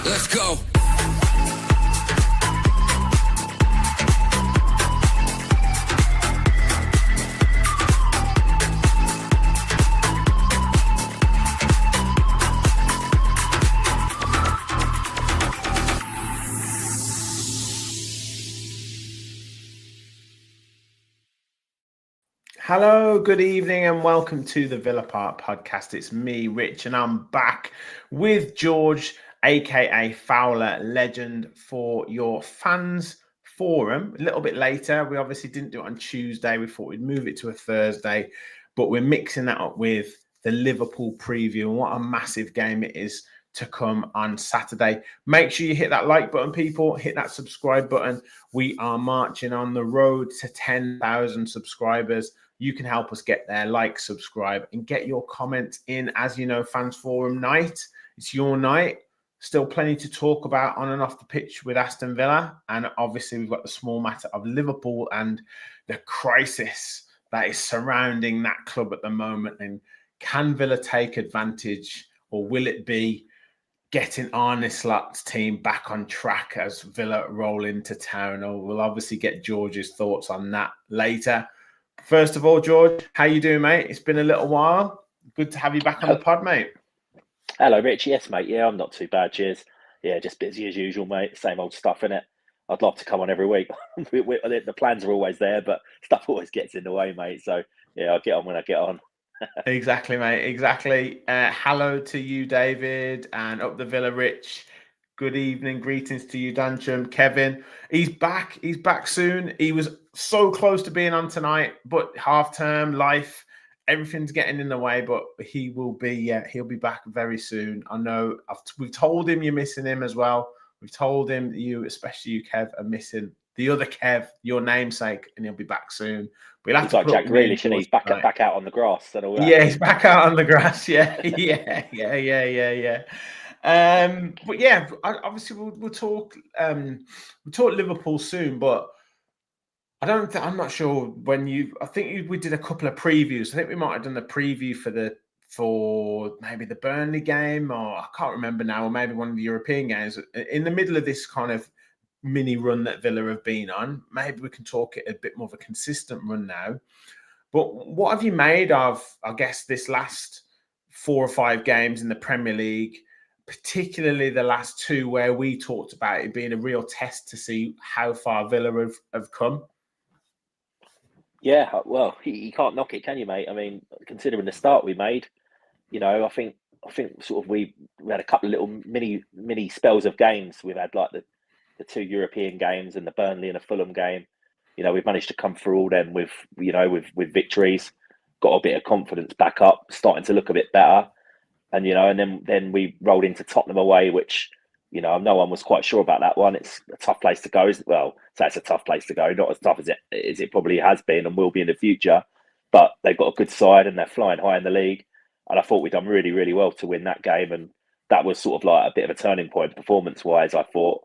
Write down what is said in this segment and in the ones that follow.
Let's go. Hello, good evening, and welcome to the Villa Park podcast. It's me, Rich, and I'm back with George, aka Fowler Legend, for your fans forum. A little bit later, we obviously didn't do it on Tuesday. We thought we'd move it to a Thursday, but we're mixing that up with the Liverpool preview, and what a massive game it is to come on Saturday. Make sure you hit that like button, people. Hit that subscribe button. We are marching on the road to 10,000 subscribers. You can help us get there. Like, subscribe, and get your comments in. As you know, Fans Forum night, it's your night. Still plenty to talk about on and off the pitch with Aston Villa. And obviously, we've got the small matter of Liverpool and the crisis that is surrounding that club at the moment. And can Villa take advantage, or will it be getting Arne Slot's team back on track as Villa roll into town? Or we'll obviously get George's thoughts on that later. First of all, George, how you doing, mate? It's been a little while. Good to have you back on the pod, mate. Hello, Rich. Yes, mate. Yeah, I'm not too bad. Cheers. Yeah, just busy as usual, mate. Same old stuff, innit? I'd love to come on every week. The plans are always there, but stuff always gets in the way, mate. So, yeah, I'll get on when I get on. Exactly, mate. Exactly. Hello to you, David, and up the Villa, Rich. Good evening. Greetings to you, Danchum. Kevin, he's back. He's back soon. He was so close to being on tonight, but half-term life, everything's getting in the way. But he will be. He'll be back very soon. I know. We've told him you're missing him as well. We've told him that you, especially you, Kev, are missing the other Kev, your namesake, and he'll be back soon. We'll have he's to like Jack Grealish, and he's back out on the grass. And all that. Yeah, he's back out on the grass. Yeah, yeah. But yeah, obviously we'll talk Liverpool soon, but I'm not sure when I think we did a couple of previews. I think we might have done the preview for maybe the Burnley game, or I can't remember now, or maybe one of the European games. In the middle of this kind of mini run that Villa have been on, maybe we can talk it a bit more of a consistent run now. But what have you made of, I guess, this last 4 or 5 games in the Premier League, particularly the last 2 where we talked about it being a real test to see how far Villa have come? Yeah, well, you can't knock it, can you, mate? I mean, considering the start we made, I think sort of we had a couple of little mini spells of games. We've had like the 2 European games and the Burnley and the Fulham game. We've managed to come through all them with victories, got a bit of confidence back up, starting to look a bit better. And, and then we rolled into Tottenham away, which, no one was quite sure about that one. It's a tough place to go, isn't it? Well, so it's a tough place to go, not as tough as it probably has been and will be in the future. But they've got a good side and they're flying high in the league. And I thought we'd done really, really well to win that game. And that was sort of like a bit of a turning point performance-wise, I thought.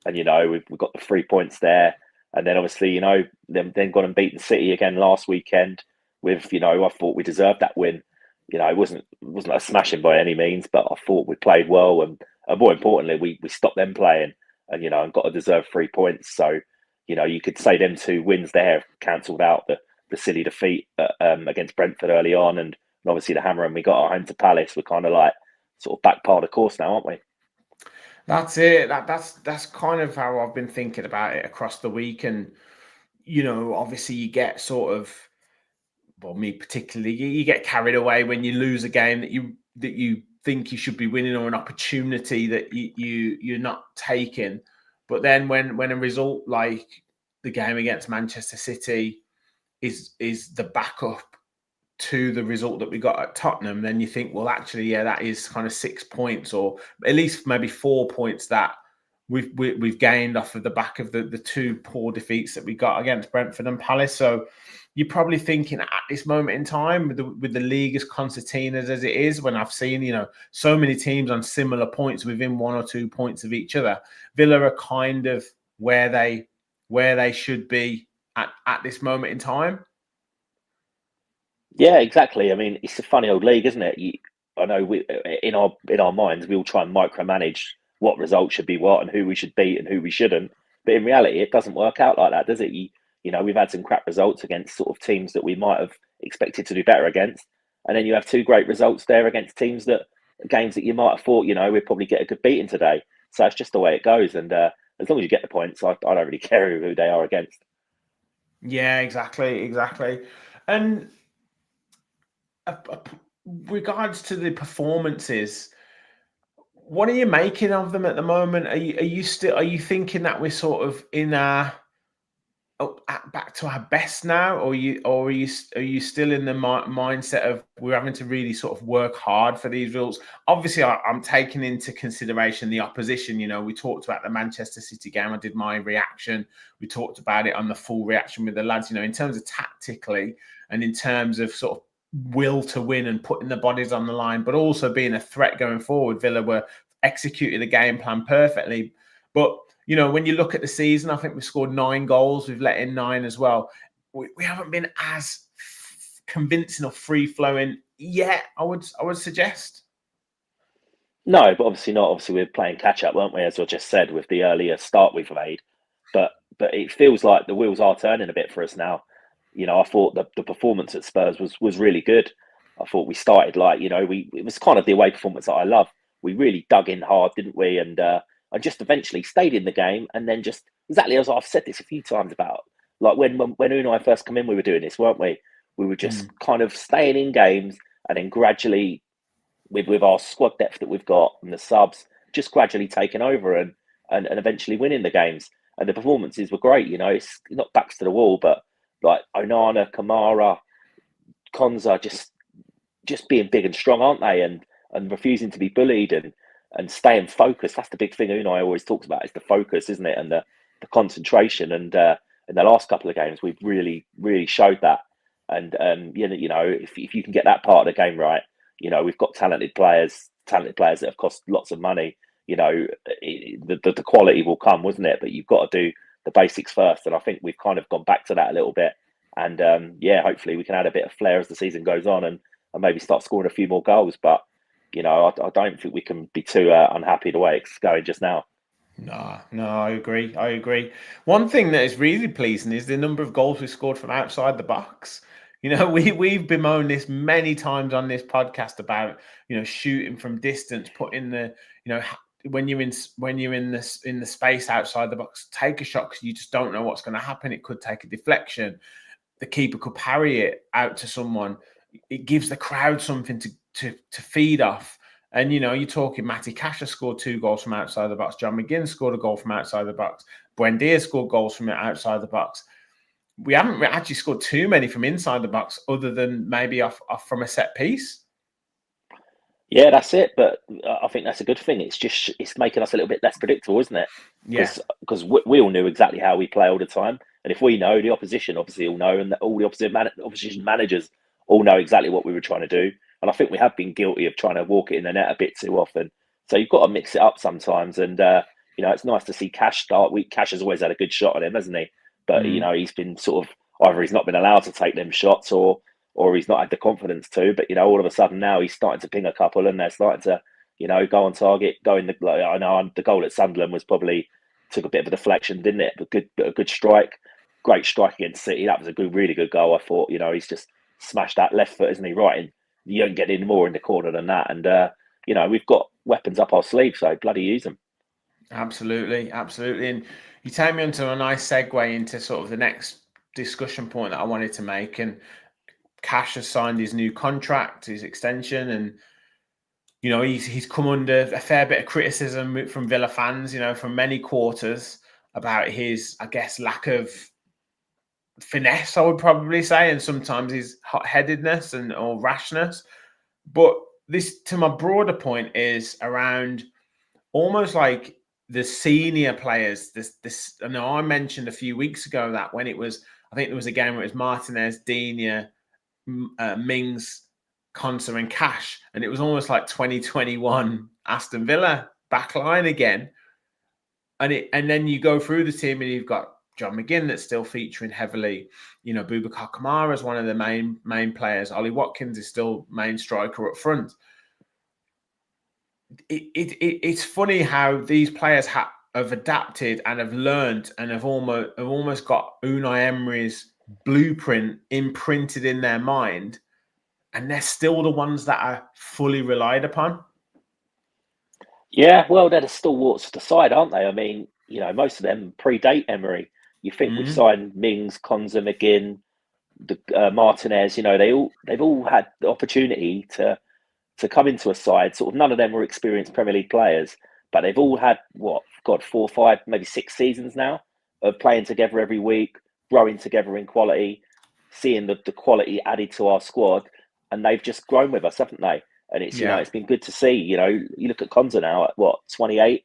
And, we've got the 3 points there. And then obviously, then gone and beaten City again last weekend with, I thought we deserved that win. It wasn't a smashing by any means, but I thought we played well. And more importantly, we stopped them playing and, and got a deserved 3 points. So, you could say them 2 wins there cancelled out the silly defeat against Brentford early on. And obviously the hammer and we got our home to Palace. We're kind of like sort of back part of the course now, aren't we? That's it. That's kind of how I've been thinking about it across the week. And, obviously you get sort of, well, me particularly, you get carried away when you lose a game that you think you should be winning, or an opportunity that you're not taking. But then when a result like the game against Manchester City is the backup to the result that we got at Tottenham, then you think, well, actually, yeah, that is kind of 6 points, or at least maybe 4 points that we've gained off of the back of the 2 poor defeats that we got against Brentford and Palace. So you're probably thinking at this moment in time, with the league as concertinas as it is, when I've seen, so many teams on similar points within 1 or 2 points of each other, Villa are kind of where they should be at this moment in time. Yeah, exactly. I mean, it's a funny old league, isn't it? I know in our minds we all try and micromanage what results should be what and who we should beat and who we shouldn't. But in reality, it doesn't work out like that, does it? We've had some crap results against sort of teams that we might have expected to do better against, and then you have two great results there against teams that games that you might have thought, we'd probably get a good beating today. So it's just the way it goes, and as long as you get the points, I don't really care who they are against. Yeah, exactly. And regards to the performances, what are you making of them at the moment? Are you thinking that we're sort of in back to our best now, or are you still in the mindset of we're having to really sort of work hard for these results? Obviously, I'm taking into consideration the opposition. We talked about the Manchester City game. I did my reaction. We talked about it on the full reaction with the lads. In terms of tactically and in terms of sort of will to win and putting the bodies on the line, but also being a threat going forward. Villa were executing the game plan perfectly, but when you look at the season, I think we've scored 9 goals. We've let in 9 as well. We haven't been as convincing or free-flowing yet, I would suggest. No, but obviously not. Obviously, we're playing catch-up, weren't we, as I just said, with the earlier start we've made. But it feels like the wheels are turning a bit for us now. I thought the performance at Spurs was really good. I thought we started it was kind of the away performance that I love. We really dug in hard, didn't we? And I just eventually stayed in the game, and then just exactly as I've said this a few times about, like when Unai first come in, we were doing this, weren't we? We were just kind of staying in games, and then gradually, with our squad depth that we've got and the subs, just gradually taking over and eventually winning the games. And the performances were great. It's not backs to the wall, but like Onana, Kamara, Konza, just being big and strong, aren't they? And refusing to be bullied and staying focused. That's the big thing Unai always talks about, is the focus, isn't it? And the concentration. And in the last couple of games, we've really, really showed that. And if you can get that part of the game right, we've got talented players that have cost lots of money. The quality will come, wasn't it? But you've got to do the basics first. And I think we've kind of gone back to that a little bit. And hopefully we can add a bit of flair as the season goes on and maybe start scoring a few more goals. But I don't think we can be too unhappy the way it's going just now. No, I agree. One thing that is really pleasing is the number of goals we scored from outside the box. We've bemoaned this many times on this podcast about shooting from distance, putting the when you're in the space outside the box, take a shot because you just don't know what's going to happen. It could take a deflection. The keeper could parry it out to someone. It gives the crowd something to feed off. And, you're talking Matty Cash scored 2 goals from outside the box. John McGinn scored a goal from outside the box. Buendia scored goals from outside the box. We haven't actually scored too many from inside the box other than maybe off from a set piece. Yeah, that's it. But I think that's a good thing. It's making us a little bit less predictable, isn't it? Because we all knew exactly how we play all the time. And if we know, the opposition obviously all know, and all the opposition managers all know exactly what we were trying to do. And I think we have been guilty of trying to walk it in the net a bit too often. So you've got to mix it up sometimes. And, it's nice to see Cash start. Cash has always had a good shot on him, hasn't he? But, he's been sort of, either he's not been allowed to take them shots or he's not had the confidence to. But, all of a sudden now he's starting to ping a couple and they're starting to, go on target. I know the goal at Sunderland was probably, took a bit of a deflection, didn't it? But a good strike. Great strike against City. That was a really good goal, I thought. He's just smashed that left foot, isn't he? Right in. You don't get any more in the corner than that. And, we've got weapons up our sleeve, so bloody use them. Absolutely. And you take me onto a nice segue into sort of the next discussion point that I wanted to make. And Cash has signed his new contract, his extension, and he's come under a fair bit of criticism from Villa fans, from many quarters about his, I guess, lack of finesse, I would probably say, and sometimes his hot-headedness or rashness. But this, to my broader point, is around almost like the senior players. I know I mentioned a few weeks ago that when it was, I think there was a game where it was Martinez, Digne, Mings, Konsa and Cash, and it was almost like 2021 Aston Villa backline again. And then you go through the team and you've got John McGinn that's still featuring heavily. Boubacar Kamara is one of the main players. Ollie Watkins is still main striker up front. it's funny how these players have adapted and have learned and have almost got Unai Emery's blueprint imprinted in their mind, and they're still the ones that are fully relied upon. Yeah, well, they're the stalwarts of the side, aren't they? I mean, most of them predate Emery. You think we've signed Mings, Konza, McGinn, Martinez. They've all had the opportunity to come into a side. Sort of none of them were experienced Premier League players, but they've all had 4, 5, maybe 6 seasons now of playing together every week, growing together in quality, seeing the quality added to our squad, and they've just grown with us, haven't they? And it's it's been good to see. You look at Konza now at 28.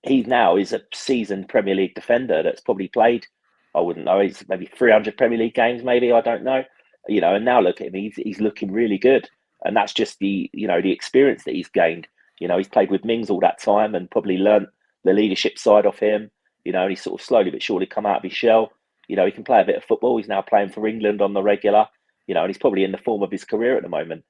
He now is a seasoned Premier League defender that's probably played, I wouldn't know, he's maybe 300 Premier League games, maybe, I don't know. And now look at him, he's looking really good. And that's just the experience that he's gained. He's played with Mings all that time and probably learnt the leadership side of him. And he's sort of slowly but surely come out of his shell. He can play a bit of football. He's now playing for England on the regular. And he's probably in the form of his career at the moment.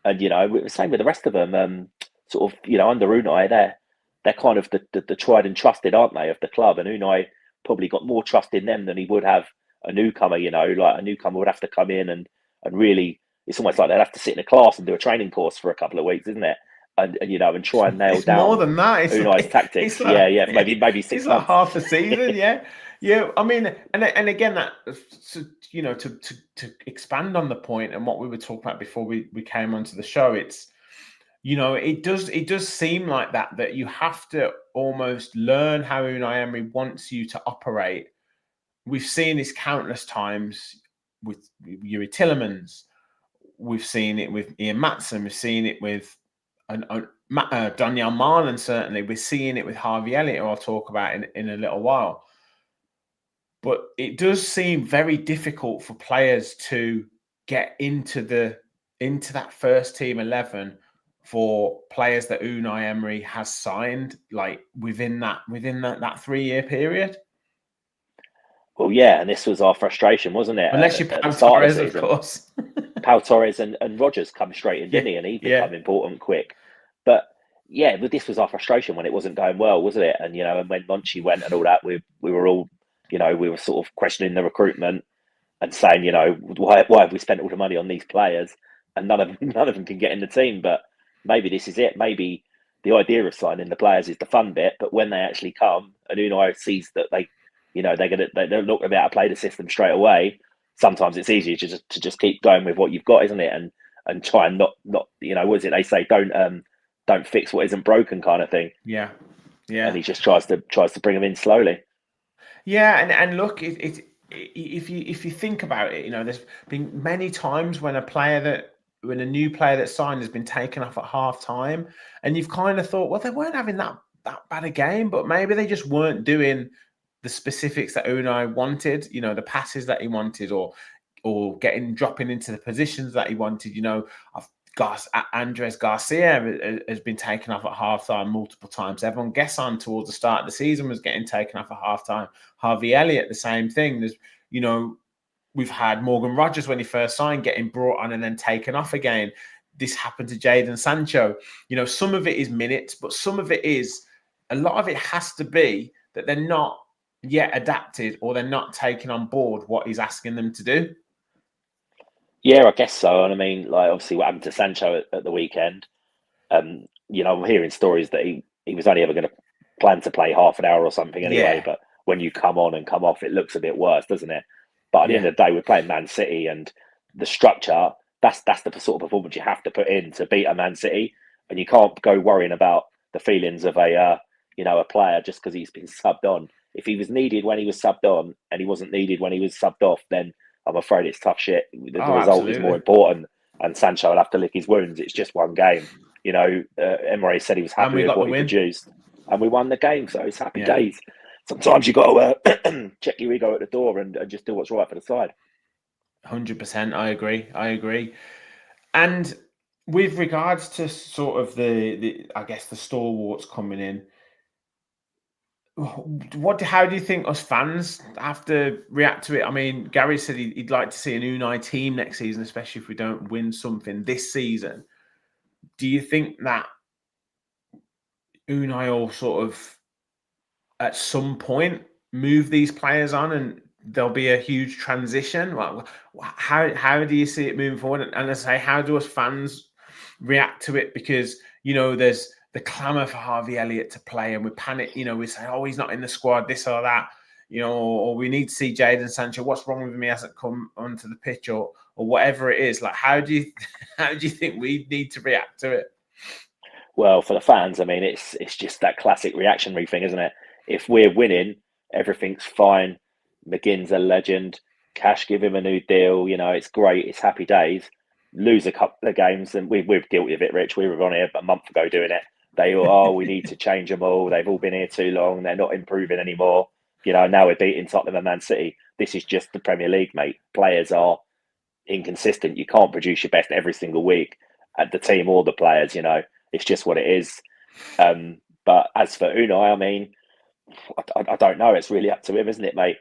And the same with the rest of them. Under Unai, they're kind of the tried and trusted, aren't they, of the club? And Unai probably got more trust in them than he would have a newcomer. Like a newcomer would have to come in and really. It's almost like they'd have to sit in a class and do a training course for a couple of weeks, isn't it? And try and nail down more than that. It's Unai's tactics. Like, maybe 6 months. It's like half a season, yeah. I mean, and again, that to expand on the point and what we were talking about before we came onto the show, it's it does seem like that you have to almost learn how Unai Emery wants you to operate. We've seen this countless times with Yuri Tillemans. We've seen it with Ian Matson. We've seen it with Daniel Marlon, certainly. We're seeing it with Harvey Elliott, who I'll talk about in a little while. But it does seem very difficult for players to get into that first team 11 for players that Unai Emery has signed, like within that 3-year period. Well, yeah, and this was our frustration, wasn't it? Unless you're Pau Torres, of course. Pau Torres and Rodgers come straight in, didn't he? And he become important quick. But yeah, but this was our frustration when it wasn't going well, wasn't it? And and when Monchi went and all that, we were all we were sort of questioning the recruitment and saying why have we spent all the money on these players and none of them can get in the team? But maybe this is it. Maybe the idea of signing the players is the fun bit, but when they actually come and Unai sees that they they're not going to be able to play the system straight away. Sometimes it's easier to just keep going with what you've got, isn't it? And try and not what is it they say? Don't fix what isn't broken, kind of thing. Yeah. And he just tries to bring them in slowly. Yeah, and look, if you think about it, there's been many times when a new player that's signed has been taken off at half time, and you've kind of thought, well, they weren't having that bad a game, but maybe they just weren't doing the specifics that Unai wanted, the passes that he wanted, or dropping into the positions that he wanted. Andres Garcia has been taken off at halftime multiple times. Everyone Gesson towards the start of the season was getting taken off at halftime. Harvey Elliott, the same thing. There's, we've had Morgan Rodgers when he first signed getting brought on and then taken off again. This happened to Jadon Sancho. Some of it is minutes, but some of it is, a lot of it has to be that they're not yet adapted or they're not taking on board what he's asking them to do. Yeah, I guess so. And I mean, like, obviously what happened to Sancho at the weekend, I'm hearing stories that he was only ever going to plan to play half an hour or something anyway. Yeah. But when you come on and come off, it looks a bit worse, doesn't it? But at the end of the day, we're playing Man City, and the structure, that's the sort of performance you have to put in to beat a Man City. And you can't go worrying about the feelings of a player just because he's been subbed on. If he was needed when he was subbed on and he wasn't needed when he was subbed off, then I'm afraid it's tough shit. The result is more important, and Sancho will have to lick his wounds. It's just one game. Emery said he was happy with what he produced, and we won the game, so it's happy days. Sometimes you've got to check your ego at the door and just do what's right for the side. 100%, I agree. And with regards to sort of the I guess the stalwarts coming in, how do you think us fans have to react to it? I mean, Gary said he'd like to see an Unai team next season, especially if we don't win something this season. Do you think that Unai will sort of at some point move these players on, and there'll be a huge transition. Well, how do you see it moving forward? And I say, how do us fans react to it? Because there's the clamour for Harvey Elliott to play, and we panic. We say, oh, he's not in the squad, this or that. Or we need to see Jadon Sancho. What's wrong with him? He hasn't come onto the pitch, or whatever it is. Like, how do you think we need to react to it? Well, for the fans, I mean, it's just that classic reactionary thing, isn't it? If we're winning, everything's fine. McGinn's a legend. Cash, give him a new deal. It's great. It's happy days. Lose a couple of games, and we're guilty of it, Rich. We were on here a month ago doing it. They all, we need to change them all. They've all been here too long. They're not improving anymore. Now we're beating Tottenham and Man City. This is just the Premier League, mate. Players are inconsistent. You can't produce your best every single week at the team or the players. It's just what it is. But as for Unai, I mean, I don't know. It's really up to him, isn't it, mate?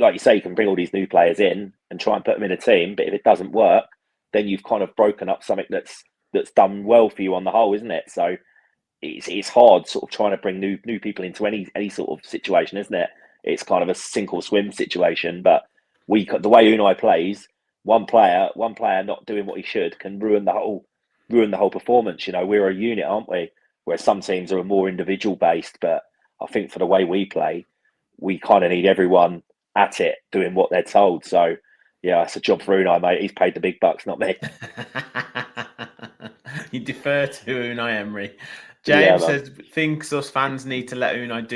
Like you say, you can bring all these new players in and try and put them in a team, but if it doesn't work, then you've kind of broken up something that's done well for you on the whole, isn't it? So it's hard sort of trying to bring new people into any sort of situation, isn't it? It's kind of a sink or swim situation. But the way Unai plays, one player not doing what he should can ruin the whole performance. We're a unit, aren't we? Whereas some teams are more individual based, but I think for the way we play, we kind of need everyone at it doing what they're told. So yeah, it's a job for Unai, mate. He's paid the big bucks, not me. You defer to Unai Emery. James says thinks us fans need to let Unai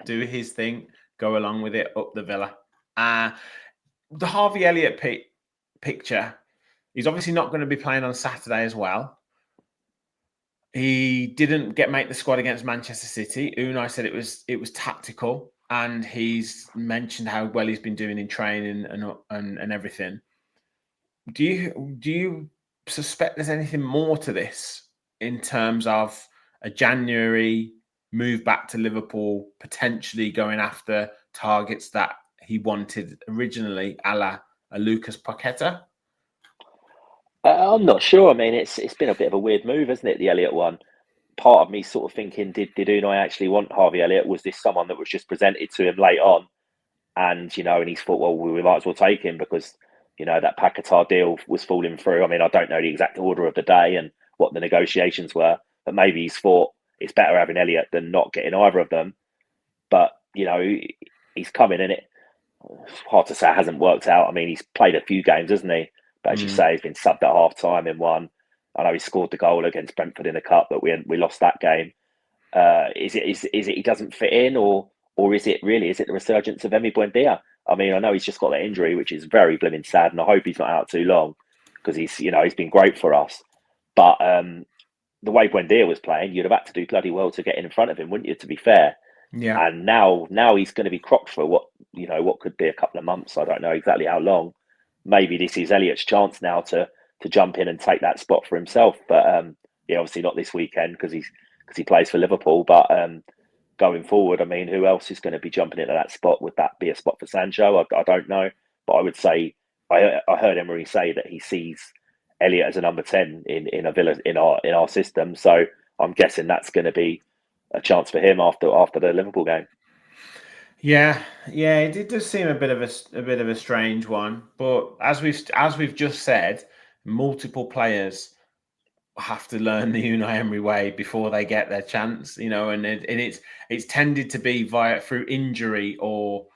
do his thing, go along with it, up the Villa. The Harvey Elliott picture, he's obviously not going to be playing on Saturday as well. He didn't make the squad against Manchester City. Unai said it was tactical, and he's mentioned how well he's been doing in training and everything. Do you suspect there's anything more to this in terms of a January move back to Liverpool, potentially going after targets that he wanted originally, a la a Lucas Paqueta? I'm not sure. I mean, it's been a bit of a weird move, isn't it? The Elliott one. Part of me sort of thinking, did Unai actually want Harvey Elliott? Was this someone that was just presented to him late on, and and he's thought, well, we might as well take him because that Paquetá deal was falling through. I mean, I don't know the exact order of the day and what the negotiations were, but maybe he's thought it's better having Elliott than not getting either of them. But he's coming in it. It's hard to say it hasn't worked out. I mean, he's played a few games, hasn't he? But as you say, he's been subbed at half time in one. I know he scored the goal against Brentford in the cup, but we lost that game. Is it he doesn't fit in, or is it the resurgence of Emi Buendia? I mean, I know he's just got that injury, which is very blooming sad, and I hope he's not out too long because he's been great for us. But the way Buendia was playing, you'd have had to do bloody well to get in front of him, wouldn't you? To be fair, yeah. And now he's going to be cropped for what could be a couple of months. I don't know exactly how long. Maybe this is Elliott's chance now to jump in and take that spot for himself. But obviously not this weekend because he plays for Liverpool. But going forward, I mean, who else is going to be jumping into that spot? Would that be a spot for Sancho? I don't know. But I would say I heard Emery say that he sees Elliott as a number 10 in a Villa in our system. So I'm guessing that's going to be a chance for him after the Liverpool game. Yeah, it does seem a bit of a strange one, but as we've just said, multiple players have to learn the Unai Emery way before they get their chance, and it's tended to be through injury or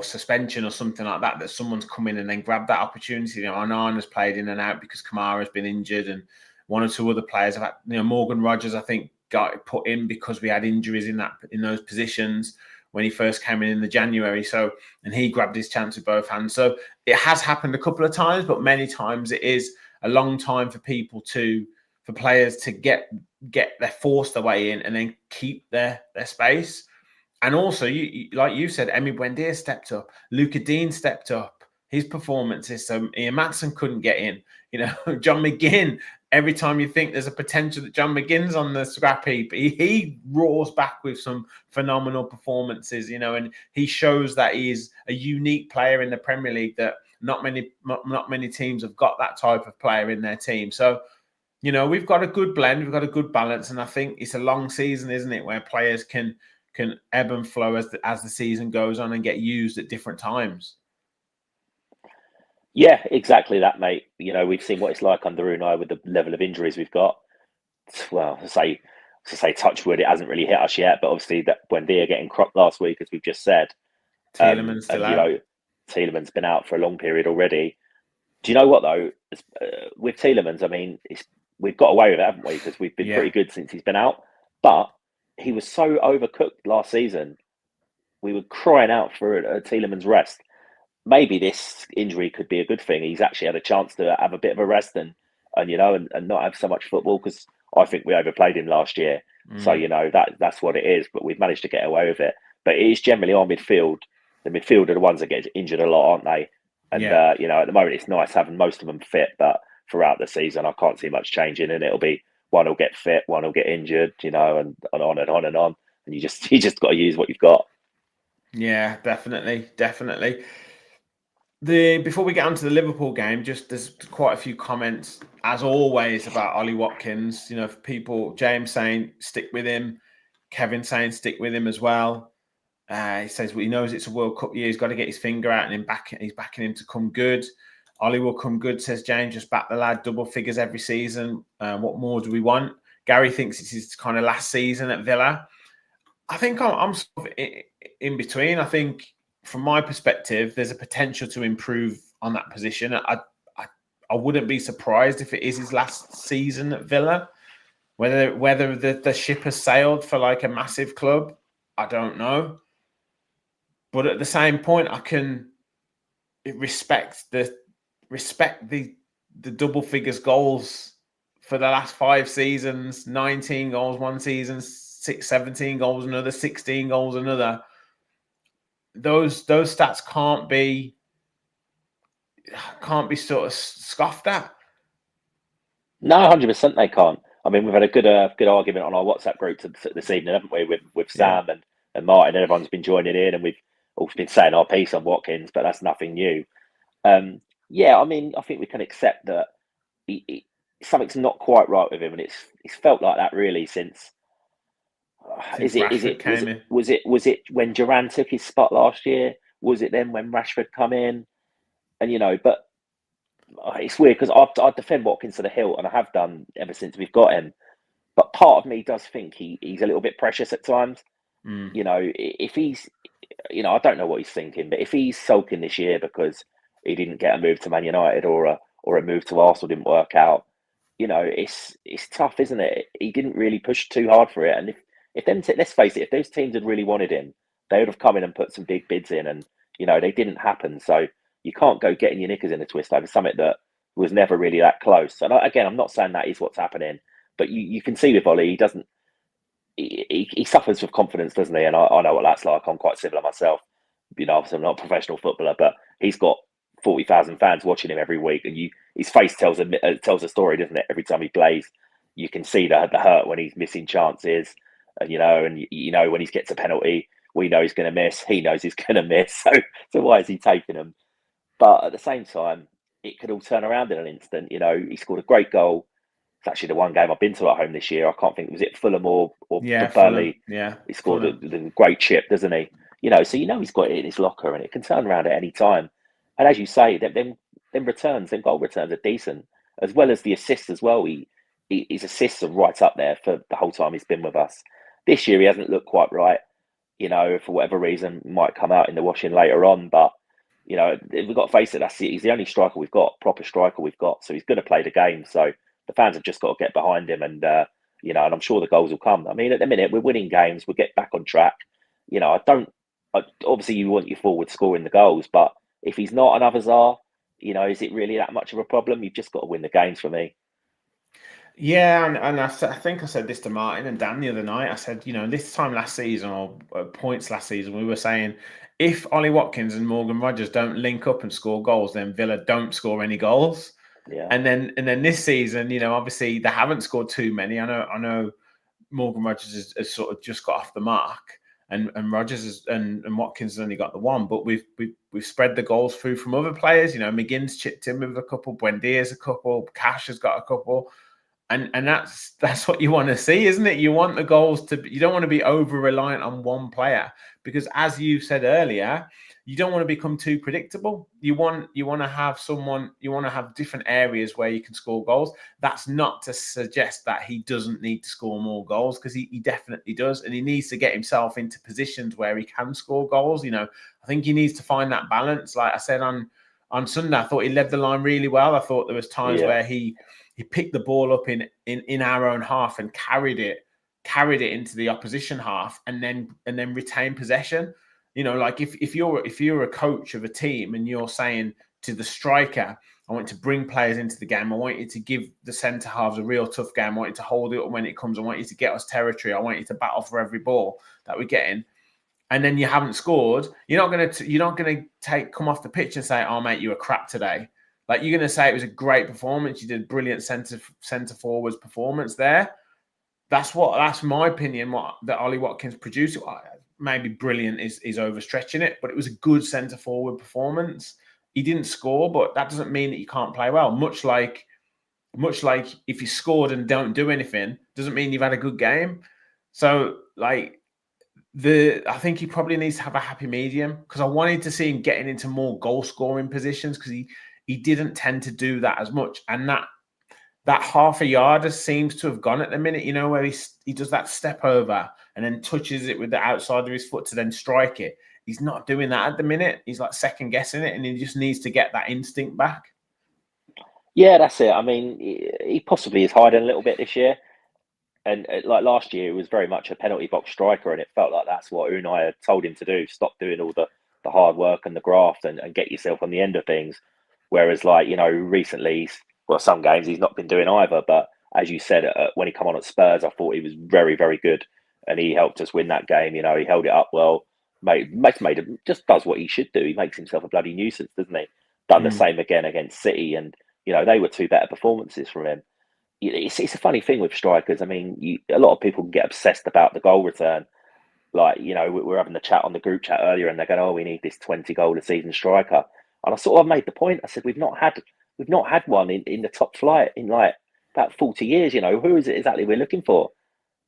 suspension or something like that someone's come in and then grabbed that opportunity. Onana's played in and out because Kamara's been injured, and one or two other players have had, Morgan Rogers, I think, got put in because we had injuries in those positions when he first came in the January. So, and he grabbed his chance with both hands. So it has happened a couple of times, but many times it is a long time for players to get their forced their way in and then keep their space. And also, you like you said, Emi Buendia stepped up, Luca Dean stepped up his performances. So Ian Maatsen couldn't get in. John McGinn. Every time you think there's a potential that John McGinn's on the scrap heap, he roars back with some phenomenal performances, and he shows that he is a unique player in the Premier League that not many teams have got that type of player in their team. So we've got a good blend, we've got a good balance, and I think it's a long season, isn't it, where players can ebb and flow as the season goes on and get used at different times. Yeah, exactly that, mate. We've seen what it's like under Unai with the level of injuries we've got. Well, to say touch wood, it hasn't really hit us yet, but obviously that Buendia getting cropped last week, as we've just said, Tielemans still and out. Tielemans been out for a long period already. Do you know what though? With Tielemans, I mean, we've got away with it, haven't we? Because we've been pretty good since he's been out. But he was so overcooked last season. We were crying out for a Tielemans rest. Maybe this injury could be a good thing. He's actually had a chance to have a bit of a rest and not have so much football, because I think we overplayed him last year. So that's what it is. But we've managed to get away with it. But it is generally our midfield. The midfield are the ones that get injured a lot, aren't they? And at the moment it's nice having most of them fit, but throughout the season I can't see much changing, and it'll be one will get fit, one will get injured, and on and on and on. And you just got to use what you've got. Yeah, definitely. Before we get onto the Liverpool game, there's quite a few comments, as always, about Ollie Watkins. James saying stick with him, Kevin saying stick with him as well. He says he knows it's a World Cup year. He's got to get his finger out, and he's backing him to come good. Ollie will come good, says James. Just back the lad, double figures every season. What more do we want? Gary thinks it's his kind of last season at Villa. I think I'm sort of in between. I think, from my perspective, there's a potential to improve on that position. I wouldn't be surprised if it is his last season at Villa. Whether the ship has sailed for like a massive club, I don't know. But at the same point, I can respect the double figures goals for the last 5 seasons. 19 goals one season, 17 goals another, 16 goals another. Those stats can't be sort of scoffed at. No, 100% they can't. I mean, we've had a good argument on our WhatsApp group this evening, haven't we? With Sam and Martin, and everyone's been joining in, and we've all been saying our piece on Watkins, but that's nothing new. I mean, I think we can accept that something's not quite right with him, and it's felt like that really since. Was it when Duran took his spot last year? Was it then when Rashford come in? And but it's weird because I defend Watkins to the hilt, and I have done ever since we've got him. But part of me does think he's a little bit precious at times. If he's, I don't know what he's thinking, but if he's sulking this year because he didn't get a move to Man United or a move to Arsenal didn't work out, it's tough, isn't it? He didn't really push too hard for it, and let's face it, if those teams had really wanted him, they would have come in and put some big bids in, and they didn't happen. So you can't go getting your knickers in a twist over something that was never really that close. And again, I'm not saying that is what's happening, but you can see with Ollie, he doesn't. He suffers with confidence, doesn't he? And I know what that's like. I'm quite similar myself. Obviously I'm not a professional footballer, but he's got 40,000 fans watching him every week, and his face tells a story, doesn't it? Every time he plays, you can see the hurt when he's missing chances, and when he gets a penalty, we know he's going to miss. He knows he's going to miss. So why is he taking them? But at the same time, it could all turn around in an instant. He scored a great goal. It's actually the one game I've been to at home this year. I can't think, was it Fulham or Burnley? Fulham. Yeah, he scored a great chip, doesn't he? So he's got it in his locker, and it can turn around at any time. And as you say, them goal returns are decent, as well as the assists as well. His assists are right up there for the whole time he's been with us. This year he hasn't looked quite right. For whatever reason, might come out in the washing later on, but. We've got to face it. He's the only striker we've got, proper striker we've got. So he's going to play the game. So the fans have just got to get behind him, and and I'm sure the goals will come. I mean, at the minute we're winning games. We'll get back on track. Obviously you want your forward scoring the goals, but if he's not and others are, is it really that much of a problem? You've just got to win the games for me. Yeah, and I think I said this to Martin and Dan the other night. I said, this time last season, or points last season, we were saying, if Ollie Watkins and Morgan Rogers don't link up and score goals, then Villa don't score any goals. Yeah. And then this season, obviously they haven't scored too many. I know Morgan Rogers has sort of just got off the mark, and Rogers and Watkins has only got the one. But we've spread the goals through from other players. McGinn's chipped in with a couple, Buendia's a couple, Cash has got a couple. And that's what you want to see, isn't it? You want the goals you don't want to be over reliant on one player, because as you said earlier, you don't want to become too predictable. You want to have someone, you want to have different areas where you can score goals. That's not to suggest that he doesn't need to score more goals, because he definitely does, and he needs to get himself into positions where he can score goals. I think he needs to find that balance. Like I said on Sunday, I thought he led the line really well. I thought there was times where he picked the ball up in our own half and carried it into the opposition half, and then retained possession. Like if you're a coach of a team and you're saying to the striker, I want to bring players into the game, I want you to give the centre halves a real tough game, I want you to hold it when it comes, I want you to get us territory, I want you to battle for every ball that we're getting, and then you haven't scored, you're not going to come off the pitch and say, oh mate, you were crap today. Like, you're going to say it was a great performance, you did a brilliant centre forwards performance there. That's my opinion. That Ollie Watkins produced, maybe brilliant is overstretching it, but it was a good centre forward performance. He didn't score, but that doesn't mean that you can't play well. Much like if you scored and don't do anything, doesn't mean you've had a good game. So like I think he probably needs to have a happy medium, because I wanted to see him getting into more goal scoring positions, because he didn't tend to do that as much, and that half a yarder seems to have gone at the minute, where he does that step over and then touches it with the outside of his foot to then strike it. He's not doing that at the minute. He's like second guessing it, and he just needs to get that instinct back. Yeah, that's it. I mean, he possibly is hiding a little bit this year. And like last year, it was very much a penalty box striker, and it felt like that's what Unai had told him to do. Stop doing all the hard work and the graft, and get yourself on the end of things. Whereas, recently, some games he's not been doing either. But as you said, when he come on at Spurs, I thought he was very, very good, and he helped us win that game. He held it up well. Just does what he should do. He makes himself a bloody nuisance, doesn't he? Done the same again against City, and they were two better performances from him. It's a funny thing with strikers. I mean, a lot of people can get obsessed about the goal return. Like, we're having the chat on the group chat earlier, and they're going, "Oh, we need this 20 goal a season striker." And I sort of made the point. I said, we've not had one in the top flight in like about 40 years. Who is it exactly we're looking for?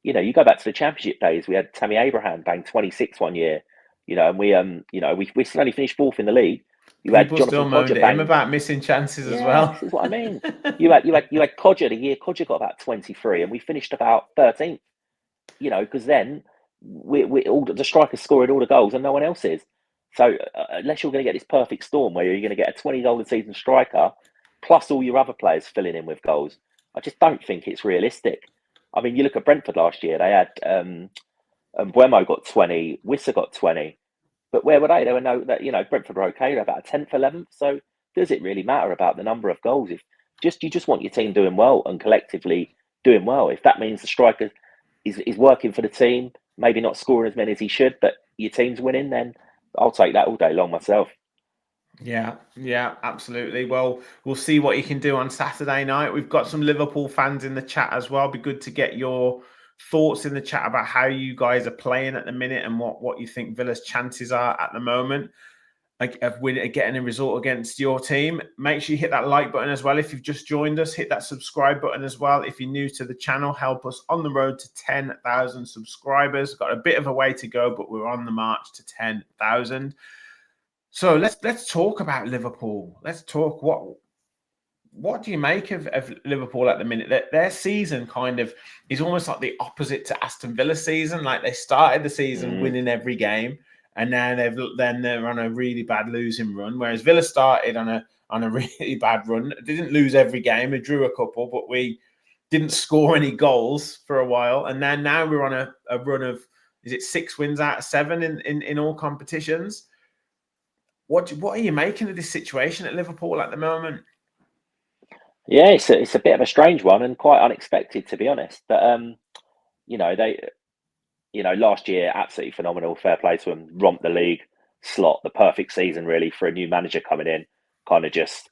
You go back to the Championship days. We had Tammy Abraham bang 26 one year. And we only finished fourth in the league. People still moaned at him about missing chances as well. This is what I mean. You had Codger the year. Codger got about 23, and we finished about 13th. Because then we all the strikers scoring all the goals and no one else is. So unless you're going to get this perfect storm where you're going to get a 20 goal a season striker plus all your other players filling in with goals, I just don't think it's realistic. I mean, you look at Brentford last year; they had Buemo got 20, Wissa got 20. But where were they? They were Brentford were okay. They're about 10th, 11th. So does it really matter about the number of goals? If you just want your team doing well and collectively doing well. If that means the striker is working for the team, maybe not scoring as many as he should, but your team's winning, then I'll take that all day long myself. Yeah, absolutely. Well, we'll see what you can do on Saturday night. We've got some Liverpool fans in the chat as well. It'd be good to get your thoughts in the chat about how you guys are playing at the minute and what you think Villa's chances are at the moment of getting a result against your team. Make sure you hit that like button as well. If you've just joined us, hit that subscribe button as well. If you're new to the channel, help us on the road to 10,000 subscribers. Got a bit of a way to go, but we're on the march to 10,000. So let's talk about Liverpool. Let's talk what do you make of Liverpool at the minute? Their season kind of is almost like the opposite to Aston Villa's season. Like, they started the season winning every game, and now they're on a really bad losing run. Whereas Villa started on a really bad run. They didn't lose every game. They drew a couple, but we didn't score any goals for a while. And then now we're on a run of, is it 6 wins out of 7 in all competitions? What are you making of this situation at Liverpool at the moment? Yeah, it's a bit of a strange one and quite unexpected, to be honest. But last year, absolutely phenomenal. Fair play to them. Romped the league, slot the perfect season really for a new manager coming in. Kind of just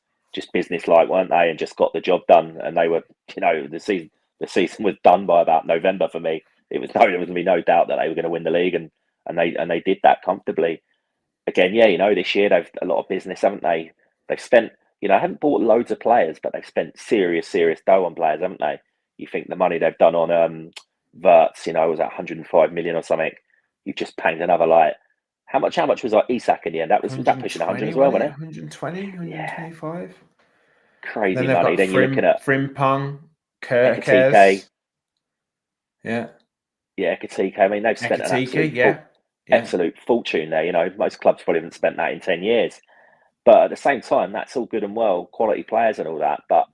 business-like, weren't they? And just got the job done. And they were, the season was done by about November for me. There was going to be no doubt that they were going to win the league, and they did that comfortably. Again, this year they've a lot of business, haven't they? They've spent, haven't bought loads of players, but they've spent serious dough on players, haven't they? You think the money they've done on Verts, was that 105 million or something? You've just paying another like how much? How much was like Isak in the end? Was that pushing 100 as well, wasn't it? 120, Yeah, 125. Then crazy they've money. got Then you're looking at Frimpong, Ekatike. Kerkez. Yeah. Yeah, Ekatike. I mean, they've spent an Ekatike, yeah. absolute fortune there. Most clubs probably haven't spent that in 10 years. But at the same time, that's all good and well, quality players and all that. But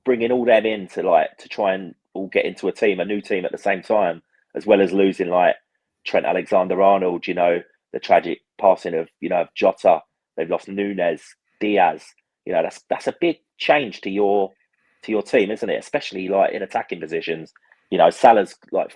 bringing all them in to try and all get into a new team at the same time, as well as losing like Trent Alexander-Arnold, the tragic passing of Jota. They've lost Nunes, Diaz. That's a big change to your team, isn't it? Especially like in attacking positions. Salah's like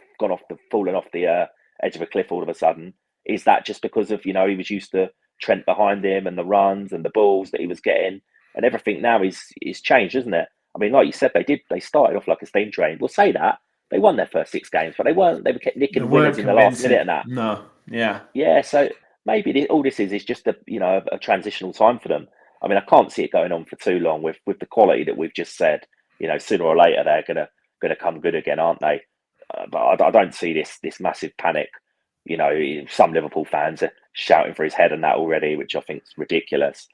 fallen off the edge of a cliff all of a sudden. Is that just because of he was used to Trent behind him and the runs and the balls that he was getting, and everything now is changed, isn't it? I mean, like you said, they started off like a steam train. We'll say that they won their first 6 games, but they weren't. They kept nicking winners in the last minute and that. No, yeah, yeah. So maybe all this is just a transitional time for them. I mean, I can't see it going on for too long with the quality that we've just said. Sooner or later they're gonna come good again, aren't they? But I don't see this massive panic. Some Liverpool fans are shouting for his head and that already, which I think is ridiculous.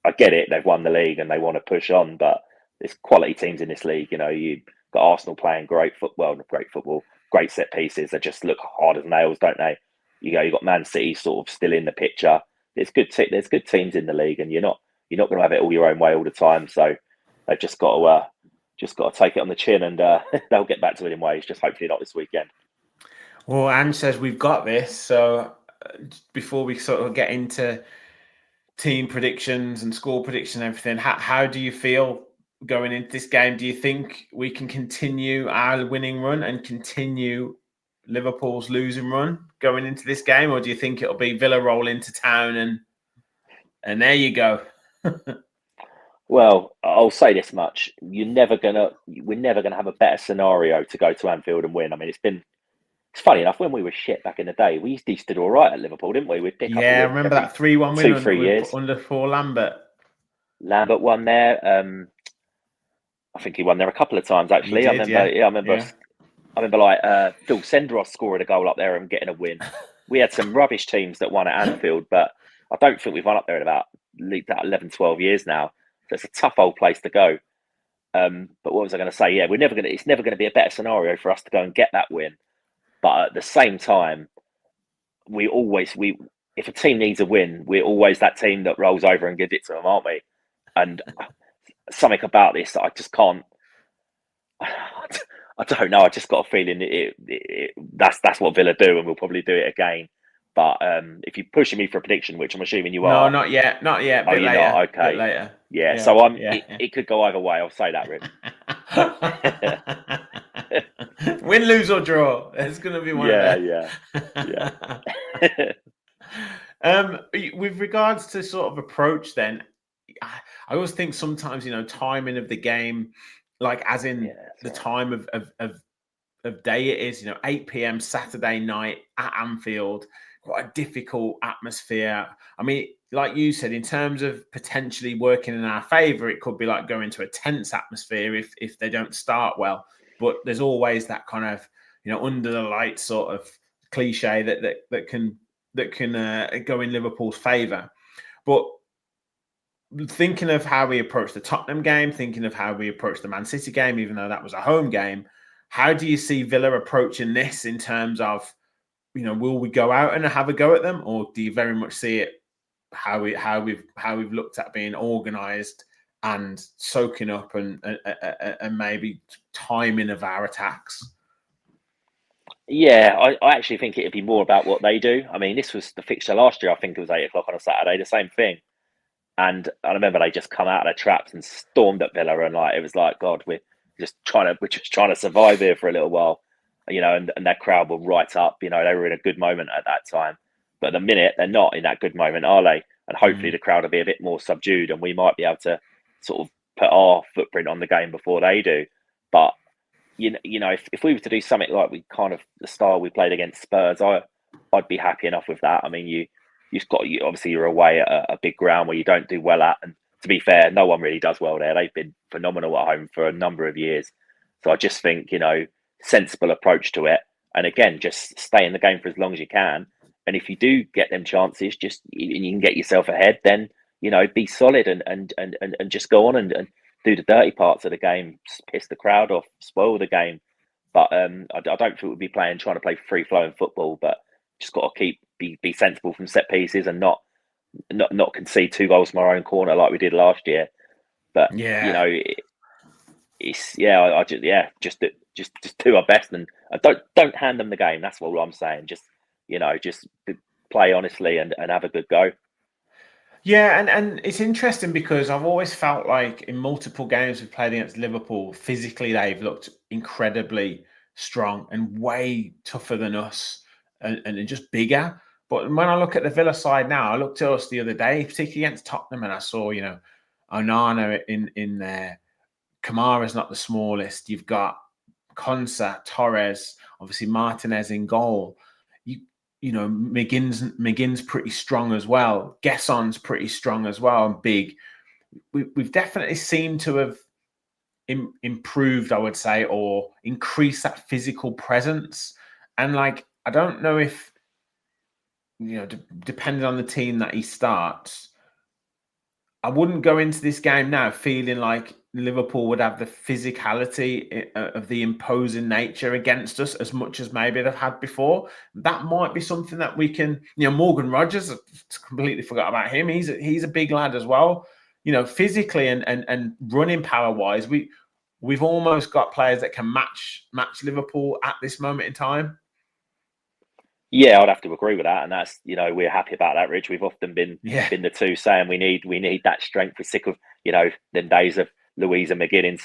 I get it; they've won the league and they want to push on, but there's quality teams in this league. You've got Arsenal playing great football, great set pieces. They just look hard as nails, don't they? You've got Man City sort of still in the picture. There's good teams in the league, and you're not going to have it all your own way all the time. So they've just got to take it on the chin, and they'll get back to it in ways. Just hopefully not this weekend. Well, Ange says we've got this. So before we sort of get into team predictions and score prediction and everything, how do you feel going into this game? Do you think we can continue our winning run and continue Liverpool's losing run going into this game, or do you think it'll be Villa roll into town and there you go? Well, I'll say this much: we're never gonna have a better scenario to go to Anfield and win. I mean, it's funny enough, when we were shit back in the day, we used to do all right at Liverpool, didn't we? We'd pick up a win. I remember that 3-1 win 3 years. under Paul Lambert. Lambert won there. I think he won there a couple of times actually. Did, I remember like Phil Senderos scoring a goal up there and getting a win. We had some rubbish teams that won at Anfield, but I don't think we've won up there in about 11, 12 years now. So it's a tough old place to go. But what was I going to say? Yeah, it's never going to be a better scenario for us to go and get that win. But at the same time, if a team needs a win, we're always that team that rolls over and gives it to them, aren't we? And something about this that I just can't. I don't know. I just got a feeling that's what Villa do, and we'll probably do it again. But if you're pushing me for a prediction, which I'm assuming you are, no, not yet. Oh, Bit you're later. not. Okay. Bit later. Yeah. So it could go either way. I'll say that, Rick. Win, lose or draw. It's going to be one of them. Yeah. With regards to sort of approach, then I always think sometimes timing of the game, like as in the time of day it is. 8 p.m. Saturday night at Anfield. Quite a difficult atmosphere. I mean, like you said, in terms of potentially working in our favour, it could be like going to a tense atmosphere if they don't start well. But there's always that kind of under the lights sort of cliche that can go in Liverpool's favour. But thinking of how we approached the Tottenham game, thinking of how we approached the Man City game, even though that was a home game, how do you see Villa approaching this in terms of, will we go out and have a go at them, or do you very much see it how we've looked at being organised and soaking up and maybe timing of our attacks? Yeah, I actually think it'd be more about what they do. I mean, this was the fixture last year. I think it was 8 o'clock on a Saturday, the same thing. And I remember they just come out of their traps and stormed at Villa, and it was like, God, we're just trying to survive here for a little while, and that crowd were right up. They were in a good moment at that time. But at the minute, they're not in that good moment, are they? And hopefully the crowd will be a bit more subdued, and we might be able to sort of put our footprint on the game before they do. But if we were to do something like the style we played against Spurs, I'd be happy enough with that. I mean, obviously you're away at a big ground where you don't do well at, and to be fair, no one really does well there. They've been phenomenal at home for a number of years. So I just think, sensible approach to it. And again, just stay in the game for as long as you can. And if you do get them chances, and you can get yourself ahead, then, be solid and just go on and do the dirty parts of the game, piss the crowd off, spoil the game. But I don't think we'll be trying to play free flowing football, but just got to be sensible from set pieces and not concede 2 goals from our own corner like we did last year. But Yeah. it's I just do our best and don't hand them the game. That's all I'm saying. Just play honestly and have a good go. Yeah, and it's interesting because I've always felt like in multiple games we've played against Liverpool, physically they've looked incredibly strong and way tougher than us and just bigger. But when I look at the Villa side now, I looked at us the other day, particularly against Tottenham, and I saw, Onana in there. Kamara's not the smallest. You've got Konsa, Torres, obviously Martinez in goal. McGinn's pretty strong as well. Gesson's pretty strong as well and big. We've definitely seemed to have improved, I would say, or increased that physical presence. And I don't know if, depending on the team that he starts, I wouldn't go into this game now feeling like Liverpool would have the physicality of the imposing nature against us as much as maybe they've had before. That might be something that we can, Morgan Rogers, I completely forgot about him. He's a big lad as well. Physically and running power wise, we've almost got players that can match Liverpool at this moment in time. Yeah, I'd have to agree with that, and that's we're happy about that, Rich. We've often been the two saying we need that strength. We're sick of them days of Louise and McGinn in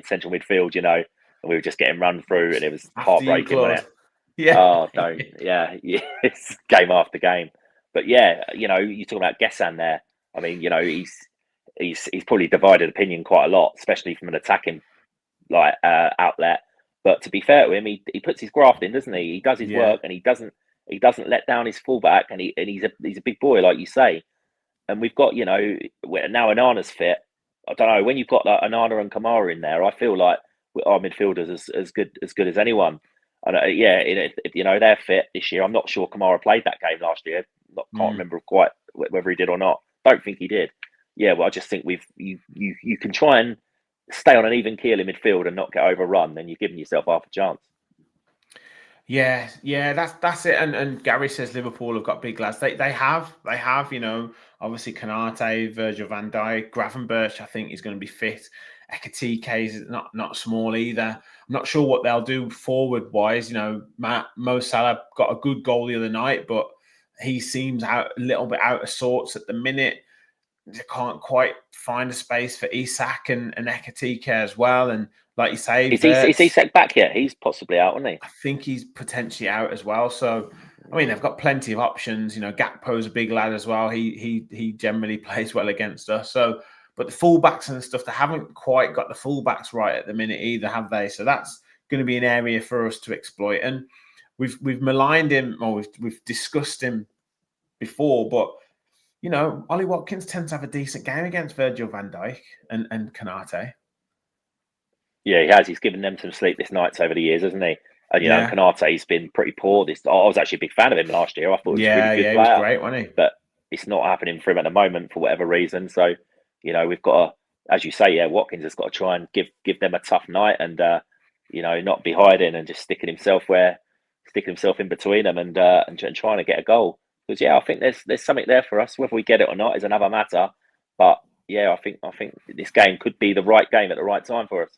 central midfield, and we were just getting run through, and it was heartbreaking, wasn't it? Yeah. Oh, don't. Yeah. It's game after game, but yeah, you're talking about Gessan there. I mean, he's probably divided opinion quite a lot, especially from an attacking outlet. But to be fair to him, he puts his graft in, doesn't he? He does his work, and he doesn't let down his fullback, and he's a big boy, like you say. And we've got now Anana's fit. I don't know, when you've got Anana and Kamara in there, I feel like our midfielders as good as anyone. And if they're fit this year. I'm not sure Kamara played that game last year. Can't remember quite whether he did or not. Don't think he did. Yeah, well, I just think you can try and stay on an even keel in midfield and not get overrun, then you're giving yourself half a chance. Yeah, that's it. And Gary says Liverpool have got big lads. They have, obviously Kanate, Virgil van Dijk, Gravenberch, I think is going to be fit. Ekatike is not small either. I'm not sure what they'll do forward wise. Mo Salah got a good goal the other night, but he seems a little bit out of sorts at the minute. They can't quite find a space for Isak and Ekatike as well. And like you say, is Isak back yet? He's possibly out, isn't he? I think he's potentially out as well. So, I mean, they've got plenty of options. Gakpo's a big lad as well. He generally plays well against us. So, but the fullbacks and stuff, they haven't quite got the fullbacks right at the minute either, have they? So that's going to be an area for us to exploit. And we've maligned him, or we've discussed him before, but Ollie Watkins tends to have a decent game against Virgil van Dijk and Kanate. Yeah, he has. He's given them some sleepless nights over the years, hasn't he? And Kanate's been pretty poor. I was actually a big fan of him last year. I thought he was a really good player. He was great, wasn't he? But it's not happening for him at the moment for whatever reason. So, we've got to, as you say, Watkins has got to try and give them a tough night and not be hiding and just sticking himself in between them and trying to get a goal. Because I think there's something there for us. Whether we get it or not is another matter. But I think this game could be the right game at the right time for us.